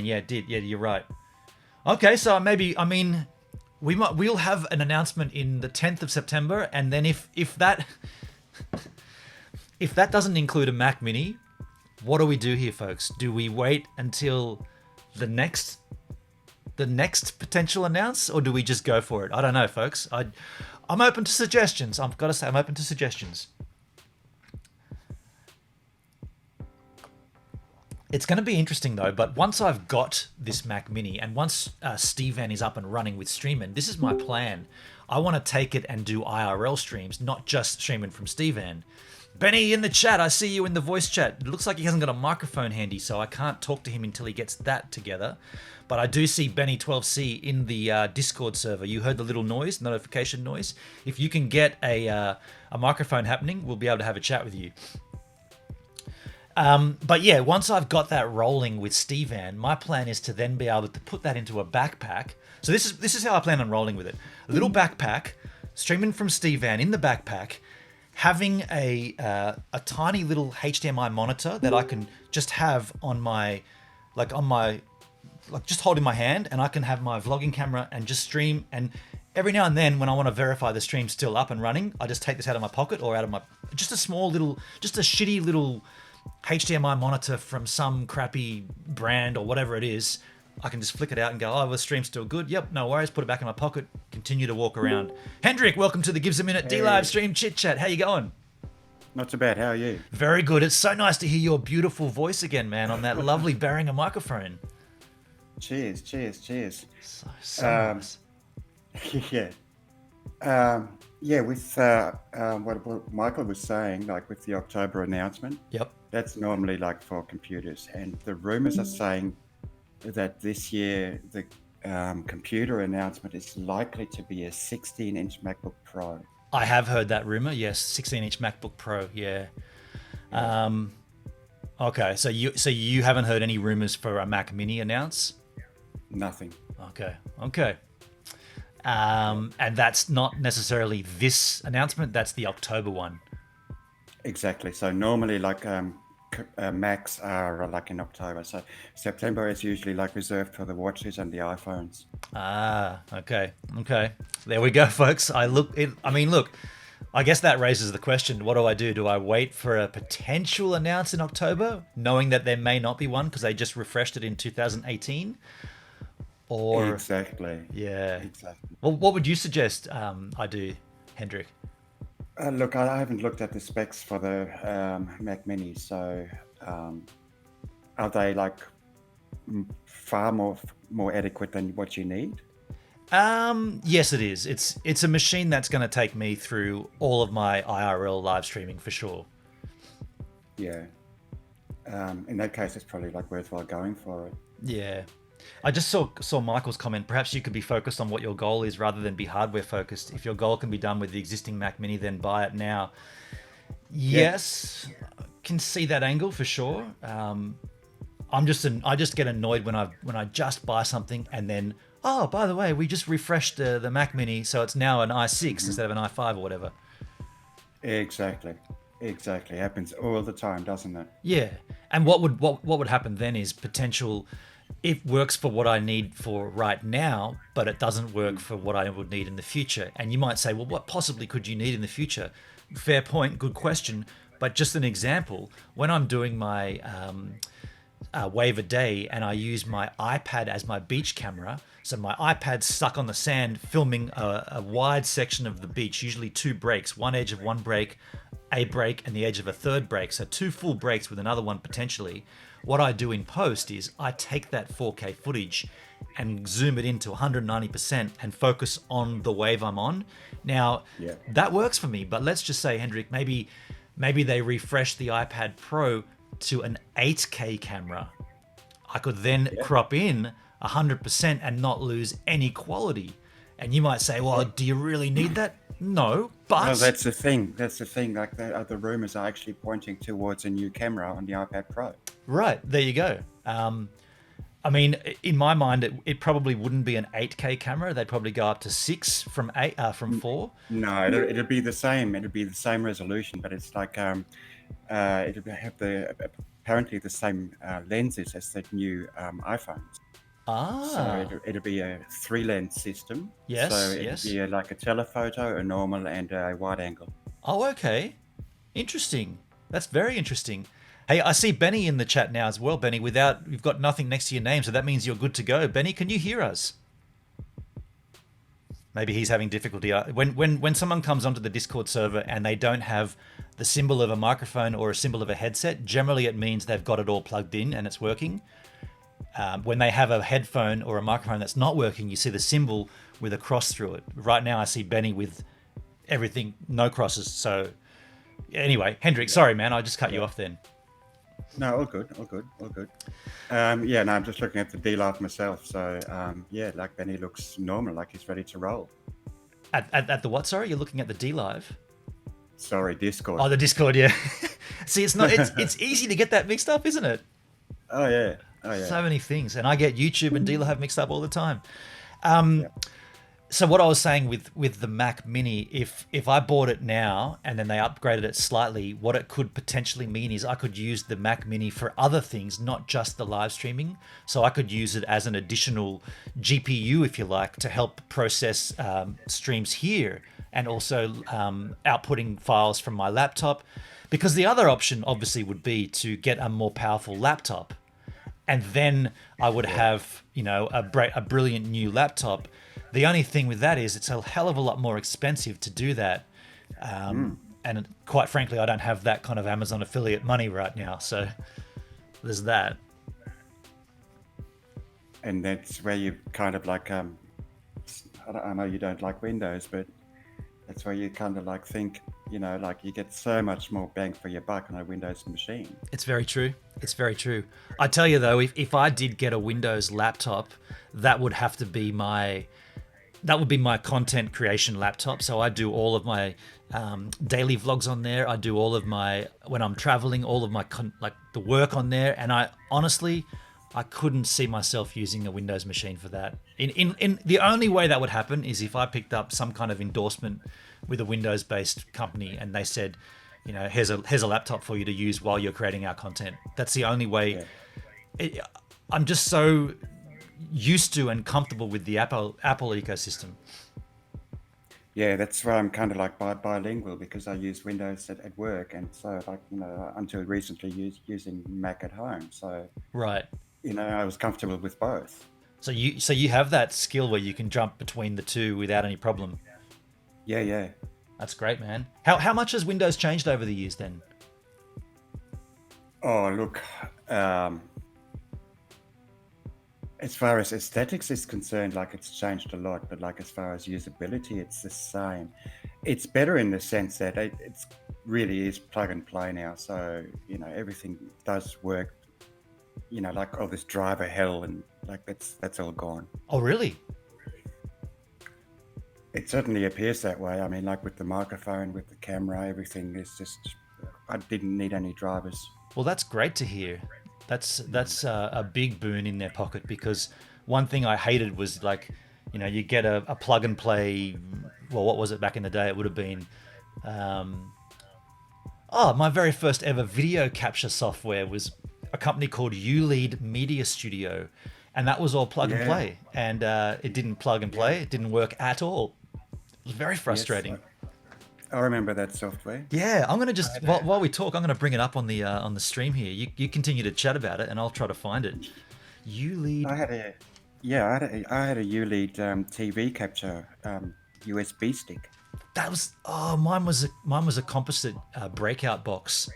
Yeah, it did. Yeah, you're right. Okay, so maybe, I mean, we'll have an announcement in the 10th of September, and then if that doesn't include a Mac Mini, what do we do here, folks? Do we wait until the next potential announce, or do we just go for it? I don't know, folks. I'm open to suggestions. I've got to say, I'm open to suggestions. It's going to be interesting though, but once I've got this Mac Mini and once Stevan is up and running with streaming, this is my plan. I want to take it and do IRL streams, not just streaming from Stevan. Benny in the chat, I see you in the voice chat. It looks like he hasn't got a microphone handy, so I can't talk to him until he gets that together. But I do see Benny12C in the Discord server. You heard the little noise, notification noise. If you can get a microphone happening, we'll be able to have a chat with you. But yeah, once I've got that rolling with Stevan, my plan is to then be able to put that into a backpack. So this is how I plan on rolling with it. A little backpack, streaming from Stevan in the backpack, having a tiny little HDMI monitor that I can just have just hold in my hand, and I can have my vlogging camera and just stream. And every now and then when I want to verify the stream's still up and running, I just take this out of my pocket or out of just a shitty little HDMI monitor from some crappy brand or whatever it is. I can just flick it out and go, oh, the stream's still good. Yep, no worries. Put it back in my pocket. Continue to walk around. Hendrik, welcome to the Gives a Minute D-Live stream chit chat. How you going? Not too bad. How are you? Very good. It's so nice to hear your beautiful voice again, man, on that lovely Behringer microphone. Cheers. So nice. Yeah. With what Michael was saying, like with the October announcement. Yep. That's normally like for computers, and the rumors are saying that this year the computer announcement is likely to be a 16-inch MacBook Pro. I have heard that rumor. Yes, 16-inch MacBook Pro. Yeah. Okay, so you haven't heard any rumors for a Mac Mini announce? Nothing. Okay. And that's not necessarily this announcement. That's the October one. Exactly. So normally, like Macs are like in October. So September is usually like reserved for the watches and the iPhones. Ah, okay. There we go, folks. Look, I guess that raises the question, what do? Do I wait for a potential announce in October, knowing that there may not be one because they just refreshed it in 2018? Or Exactly. Yeah. Exactly. Well, what would you suggest I do, Hendrik? Look, I haven't looked at the specs for the Mac Mini, so are they like far more adequate than what you need? Yes, it is. It's a machine that's going to take me through all of my IRL live streaming for sure. Yeah. In that case, it's probably like worthwhile going for it. Yeah. I just saw Michael's comment. Perhaps you could be focused on what your goal is rather than be hardware focused. If your goal can be done with the existing Mac Mini, then buy it now. Yes. can see that angle for sure. I just get annoyed when I just buy something and then, oh, by the way, we just refreshed the Mac Mini, so it's now an i6 instead of an i5 or whatever. Exactly. Happens all the time, doesn't it? Yeah, and what would happen then is potential. It works for what I need for right now, but it doesn't work for what I would need in the future. And you might say, well, what possibly could you need in the future? Fair point, good question. But just an example, when I'm doing my wave a day and I use my iPad as my beach camera, so my iPad's stuck on the sand filming a wide section of the beach, usually 2 breaks, one edge of one break, a break, and the edge of a third break, so 2 full breaks with another one potentially. What I do in post is I take that 4K footage and zoom it into 190% and focus on the wave I'm on. Now, that works for me, but let's just say, Hendrik, maybe they refresh the iPad Pro to an 8K camera. I could then crop in 100% and not lose any quality. And you might say, well, do you really need that? No, but... Well, that's the thing. Like the rumors are actually pointing towards a new camera on the iPad Pro. Right, there you go. I mean, in my mind, it probably wouldn't be an 8K camera. They'd probably go up to 6 from 4. No, it'll be the same. It'll be the same resolution, but it's like it'll have apparently the same lenses as the new iPhones. So it'll be a 3-lens system. Yes. So it'll be like a telephoto, a normal, and a wide angle. Oh, okay. Interesting. That's very interesting. Hey, I see Benny in the chat now as well, Benny. You've got nothing next to your name, so that means you're good to go. Benny, can you hear us? Maybe he's having difficulty. When someone comes onto the Discord server and they don't have the symbol of a microphone or a symbol of a headset, generally it means they've got it all plugged in and it's working. When they have a headphone or a microphone that's not working, you see the symbol with a cross through it. Right now I see Benny with everything, no crosses. So anyway, Hendrik, sorry, man, I just cut you off then. No, all good. I'm just looking at the D-Live myself. So, like Benny looks normal, like he's ready to roll. At the what, sorry? You're looking at the D-Live? Sorry, Discord. Oh, the Discord, yeah. See, it's easy to get that mixed up, isn't it? Oh, yeah. So many things. And I get YouTube and D-Live mixed up all the time. So what I was saying with the Mac Mini, if I bought it now and then they upgraded it slightly, what it could potentially mean is I could use the Mac Mini for other things, not just the live streaming. So I could use it as an additional GPU, if you like, to help process streams here and also outputting files from my laptop. Because the other option obviously would be to get a more powerful laptop. And then I would have, a brilliant new laptop. The only thing with that is it's a hell of a lot more expensive to do that. And quite frankly, I don't have that kind of Amazon affiliate money right now. So there's that. And that's where you kind of like, I know you don't like Windows, but that's where you kind of like think, like you get so much more bang for your buck on a Windows machine. It's very true. I tell you though, if I did get a Windows laptop, that would have to be my content creation laptop. So I do all of my daily vlogs on there. I do all of my, when I'm traveling, all of my the work on there. And I honestly couldn't see myself using a Windows machine for that. In the only way that would happen is if I picked up some kind of endorsement with a Windows-based company and they said, here's a laptop for you to use while you're creating our content. That's the only way. Yeah. I'm just so used to and comfortable with the Apple ecosystem. Yeah, that's why I'm kind of like bilingual, because I use Windows at work, and so until recently using Mac at home. So right, I was comfortable with both. So you have that skill where you can jump between the two without any problem. Yeah. That's great, man. How much has Windows changed over the years then? Oh, look. As far as aesthetics is concerned, like it's changed a lot, but like as far as usability, it's the same. It's better in the sense that it's really is plug and play now. So, everything does work, like all this driver hell and like that's all gone. Oh, really? It certainly appears that way. I mean, like with the microphone, with the camera, everything is just I didn't need any drivers. Well, that's great to hear. That's a big boon in their pocket, because one thing I hated was, like, you know, you get a plug and play. Well, what was it back in the day? It would have been, my very first ever video capture software was a company called ULead Media Studio, and that was all plug and play, and it didn't plug and play. It didn't work at all. It was very frustrating. Yes, I remember that software. Yeah, I'm gonna just while we talk, I'm gonna bring it up on the stream here. You continue to chat about it, and I'll try to find it. ULead. I had a ULead TV capture USB stick. That was mine was a composite breakout box.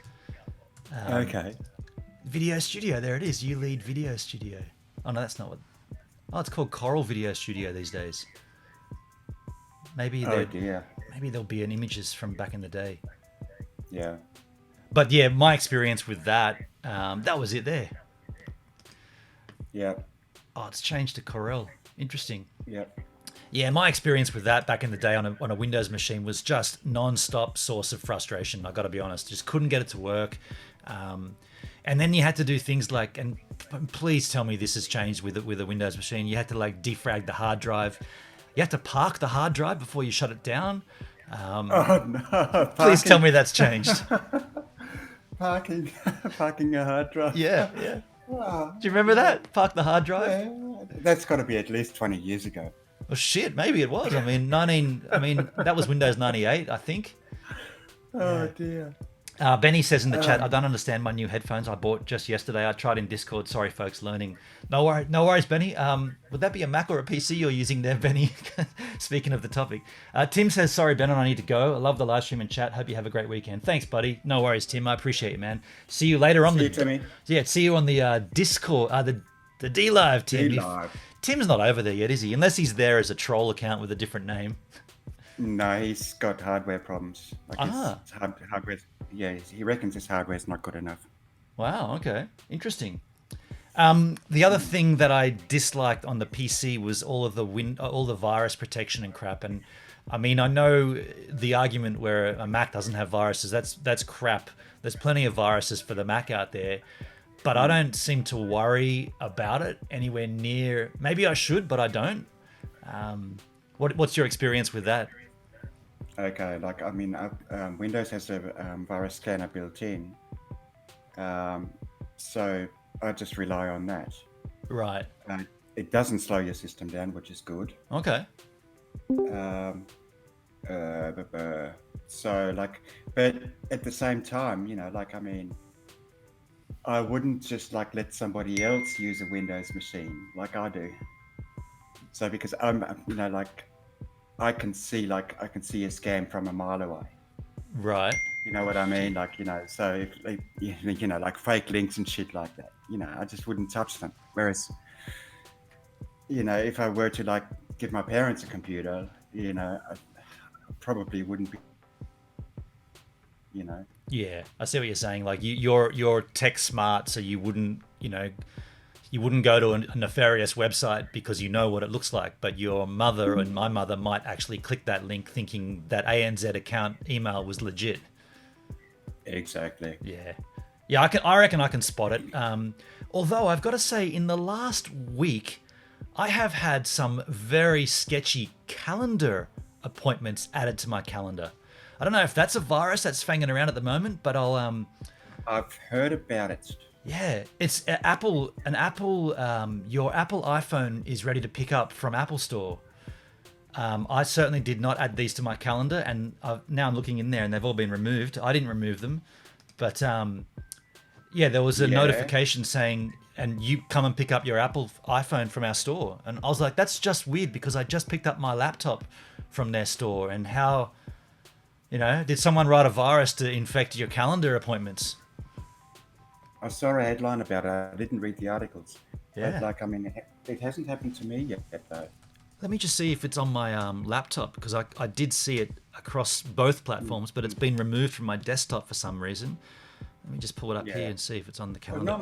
Okay. Video Studio, there it is. ULead Video Studio. Oh no, that's not what. Oh, it's called Coral Video Studio these days. Maybe maybe there'll be an images from back in the day. Yeah. But yeah, my experience with that, that was it there. Yeah. Oh, it's changed to Corel. Interesting. Yeah. Yeah, my experience with that back in the day on a Windows machine was just non-stop source of frustration. I got to be honest, just couldn't get it to work. And then you had to do things like, and please tell me this has changed with a Windows machine. You had to like defrag the hard drive. You had to park the hard drive before you shut it down. Oh no! Please tell me that's changed. Parking a hard drive. Yeah. Do you remember that? Park the hard drive. Yeah, that's got to be at least 20 years ago. Well, shit, maybe it was. I mean, that was Windows 98, I think. Oh dear. Benny says in the chat, I don't understand my new headphones I bought just yesterday. I tried in Discord. Sorry, folks, learning. No worries, Benny. Would that be a Mac or a PC you're using there, Benny? Speaking of the topic. Tim says, sorry, Ben, I need to go. I love the live stream and chat. Hope you have a great weekend. Thanks, buddy. No worries, Tim. I appreciate you, man. See you later on. See you, Timmy. Yeah, see you on the Discord, the D-Live, Tim. D-Live. Tim's not over there yet, is he? Unless he's there as a troll account with a different name. No, he's got hardware problems. Like his hardware. Yeah, he reckons his hardware's not good enough. Wow. Okay. Interesting. The other thing that I disliked on the PC was all the virus protection and crap. And I mean, I know the argument where a Mac doesn't have viruses. That's crap. There's plenty of viruses for the Mac out there, but I don't seem to worry about it anywhere near. Maybe I should, but I don't. What's your experience with that? Okay, like I mean, Windows has a virus scanner built in, so I just rely on that. Right. It doesn't slow your system down, which is good. Okay. So like, but at the same time, you know, like I mean, I wouldn't just like let somebody else use a Windows machine like I do. So because you know, like. I can see a scam from a mile away. Right. You know what I mean? Like, you know, so if, you know, like fake links and shit like that. You know, I just wouldn't touch them. Whereas, you know, if I were to like give my parents a computer, you know, I probably wouldn't be. You know. Yeah, I see what you're saying. Like you're tech smart, so you wouldn't, you know. You wouldn't go to a nefarious website because you know what it looks like, but your mother and my mother might actually click that link thinking that ANZ account email was legit. Exactly. Yeah. I reckon I can spot it. Although I've got to say, in the last week, I have had some very sketchy calendar appointments added to my calendar. I don't know if that's a virus that's fanging around at the moment, but I'll. I've heard about it. Yeah, it's Apple. Your Apple iPhone is ready to pick up from Apple Store. I certainly did not add these to my calendar, and now I'm looking in there, and they've all been removed. I didn't remove them, but yeah, there was a notification saying, "And you come and pick up your Apple iPhone from our store." And I was like, "That's just weird because I just picked up my laptop from their store." And how, you know, did someone write a virus to infect your calendar appointments? I saw a headline about it. I didn't read the articles. Yeah. But like, I mean, it hasn't happened to me yet, though. Let me just see if it's on my laptop, because I did see it across both platforms, but it's been removed from my desktop for some reason. Let me just pull it up here and see if it's on the calendar. Well,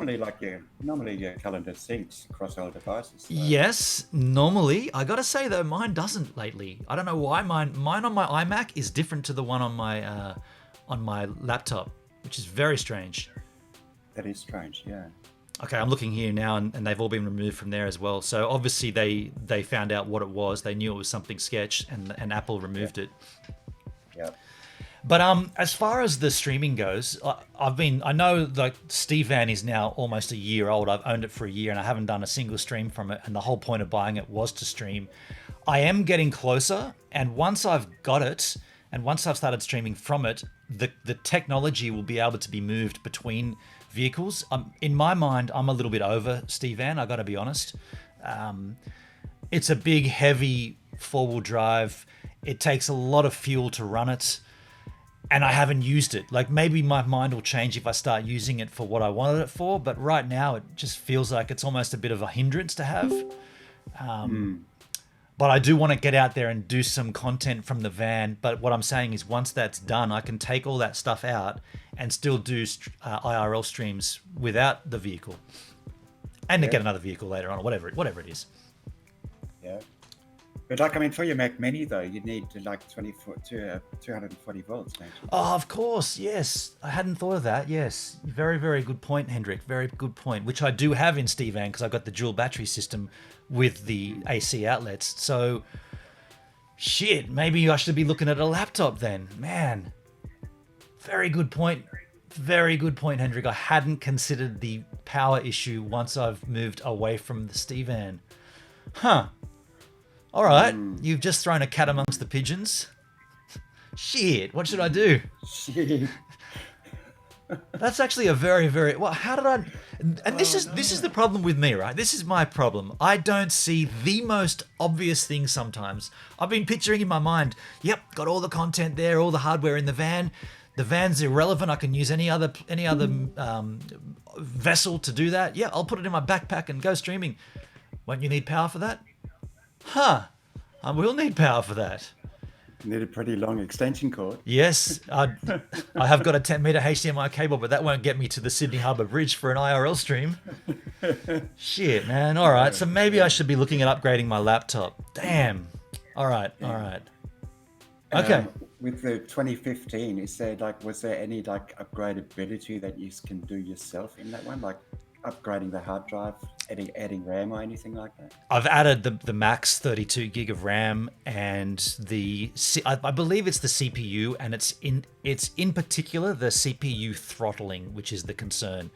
normally your calendar syncs across all devices. So. Yes, normally. I gotta say though, mine doesn't lately. I don't know why mine on my iMac is different to the one on my laptop. which is very strange. That is strange, yeah. Okay, I'm looking here now, and they've all been removed from there as well. So obviously they found out what it was. They knew it was something sketch, and Apple removed it. Yeah. But as far as the streaming goes, I know like Steve Van is now almost a year old. I've owned it for a year, and I haven't done a single stream from it. And the whole point of buying it was to stream. I am getting closer, and once I've got it, and once I've started streaming from it, the technology will be able to be moved between vehicles. In my mind, I'm a little bit over Steve Van, I got to be honest. It's a big, heavy four-wheel drive. It takes a lot of fuel to run it, and I haven't used it. Like, maybe my mind will change if I start using it for what I wanted it for, but right now it just feels like it's almost a bit of a hindrance to have. But I do want to get out there and do some content from the van. But what I'm saying is, once that's done, I can take all that stuff out and still do IRL streams without the vehicle, and then get another vehicle later on, or whatever it is. Yeah. But like, I mean, for your Mac Mini though, you need like 240 volts, don't you? Oh, of course, yes. I hadn't thought of that. Yes, very, very good point, Hendrik. Very good point. Which I do have in Steve Van, because I got the dual battery system with the AC outlets. So, shit, maybe I should be looking at a laptop then. Man, very good point. Very good point, Hendrik. I hadn't considered the power issue once I've moved away from the Steve Van. Huh. All right, you've just thrown a cat amongst the pigeons. Shit, what should I do? Shit. That's actually a very, very well. How did I? And this is the problem with me, right? This is my problem. I don't see the most obvious thing sometimes. I've been picturing in my mind. Yep, got all the content there, all the hardware in the van. The van's irrelevant. I can use any other vessel to do that. Yeah, I'll put it in my backpack and go streaming. Won't you need power for that? Huh. I will need power for that. Need a pretty long extension cord. Yes, I have got a 10-meter HDMI cable, but that won't get me to the Sydney Harbour Bridge for an IRL stream. Shit, man. All right, so maybe I should be looking at upgrading my laptop. Damn. All right. Okay. With the 2015, was there any like upgradability that you can do yourself in that one? Like upgrading the hard drive, adding RAM or anything like that? I've added the max 32 gig of RAM, and I believe it's the CPU, and it's in particular the CPU throttling, which is the concern.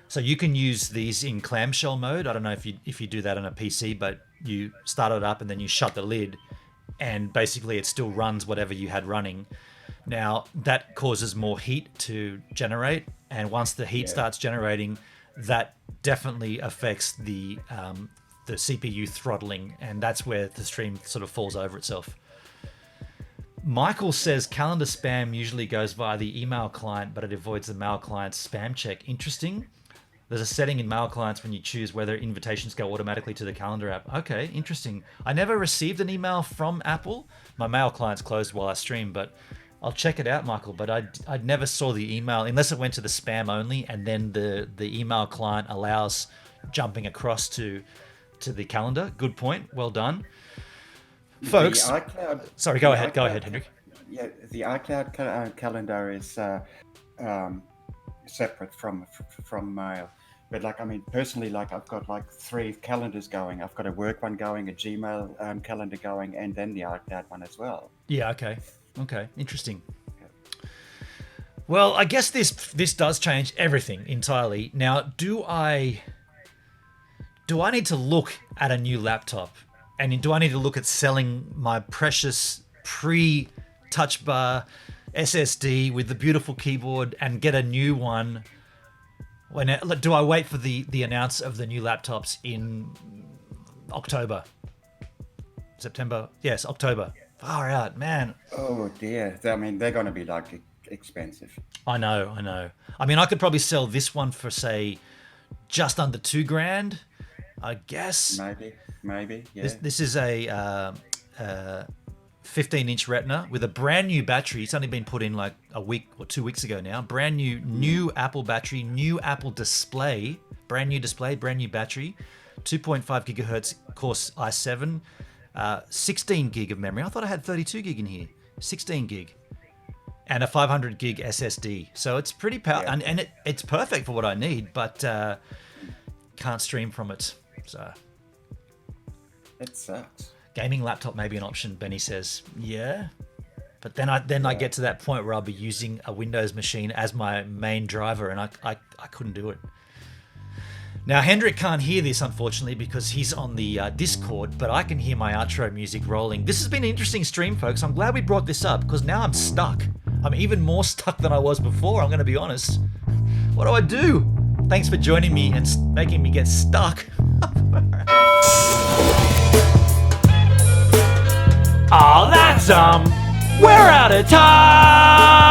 So you can use these in clamshell mode. I don't know if you do that on a PC, but you start it up and then you shut the lid, and basically it still runs whatever you had running. Now, that causes more heat to generate, and once the heat starts generating, that definitely affects the CPU throttling, and that's where the stream sort of falls over itself. Michael says calendar spam usually goes via the email client, but it avoids the mail client's spam check. Interesting. There's a setting in mail clients when you choose whether invitations go automatically to the calendar app. Okay, interesting. I never received an email from Apple. My mail client's closed while I stream, but I'll check it out, Michael. But I never saw the email unless it went to the spam only, and then the email client allows jumping across to the calendar. Good point. Well done, folks. Sorry, go ahead, Hendrik. Yeah, the iCloud calendar is separate from mail. But like, I mean, personally, like I've got like 3 calendars going. I've got a work one going, a Gmail calendar going, and then the iCloud one as well. Yeah. Okay. Interesting. Well, I guess this does change everything entirely. Now, do I need to look at a new laptop, and do I need to look at selling my precious pre-touch bar SSD with the beautiful keyboard and get a new one? Do I wait for the announce of the new laptops in October? September? Yes, October. Far out, man. Oh dear. I mean, they're going to be like expensive. I know. I mean, I could probably sell this one for, say, just under $2,000, I guess. Maybe. Yeah. This is a 15-inch Retina with a brand new battery. It's only been put in like a week or 2 weeks ago now. Brand new Apple battery, new Apple display, brand new battery, 2.5 gigahertz Core i7, 16 gig of memory. I thought I had 32 gig in here. 16 gig. and a 500 gig SSD. So it's pretty powerful, and it's perfect for what I need, but can't stream from it. So It sucks. gaming laptop may be an option, Benny says. Yeah. But then I get to that point where I'll be using a Windows machine as my main driver, and I couldn't do it. Now, Hendrik can't hear this, unfortunately, because he's on the Discord, but I can hear my outro music rolling. This has been an interesting stream, folks. I'm glad we brought this up, because now I'm stuck. I'm even more stuck than I was before, I'm going to be honest. What do I do? Thanks for joining me and making me get stuck. Oh, that's we're out of time.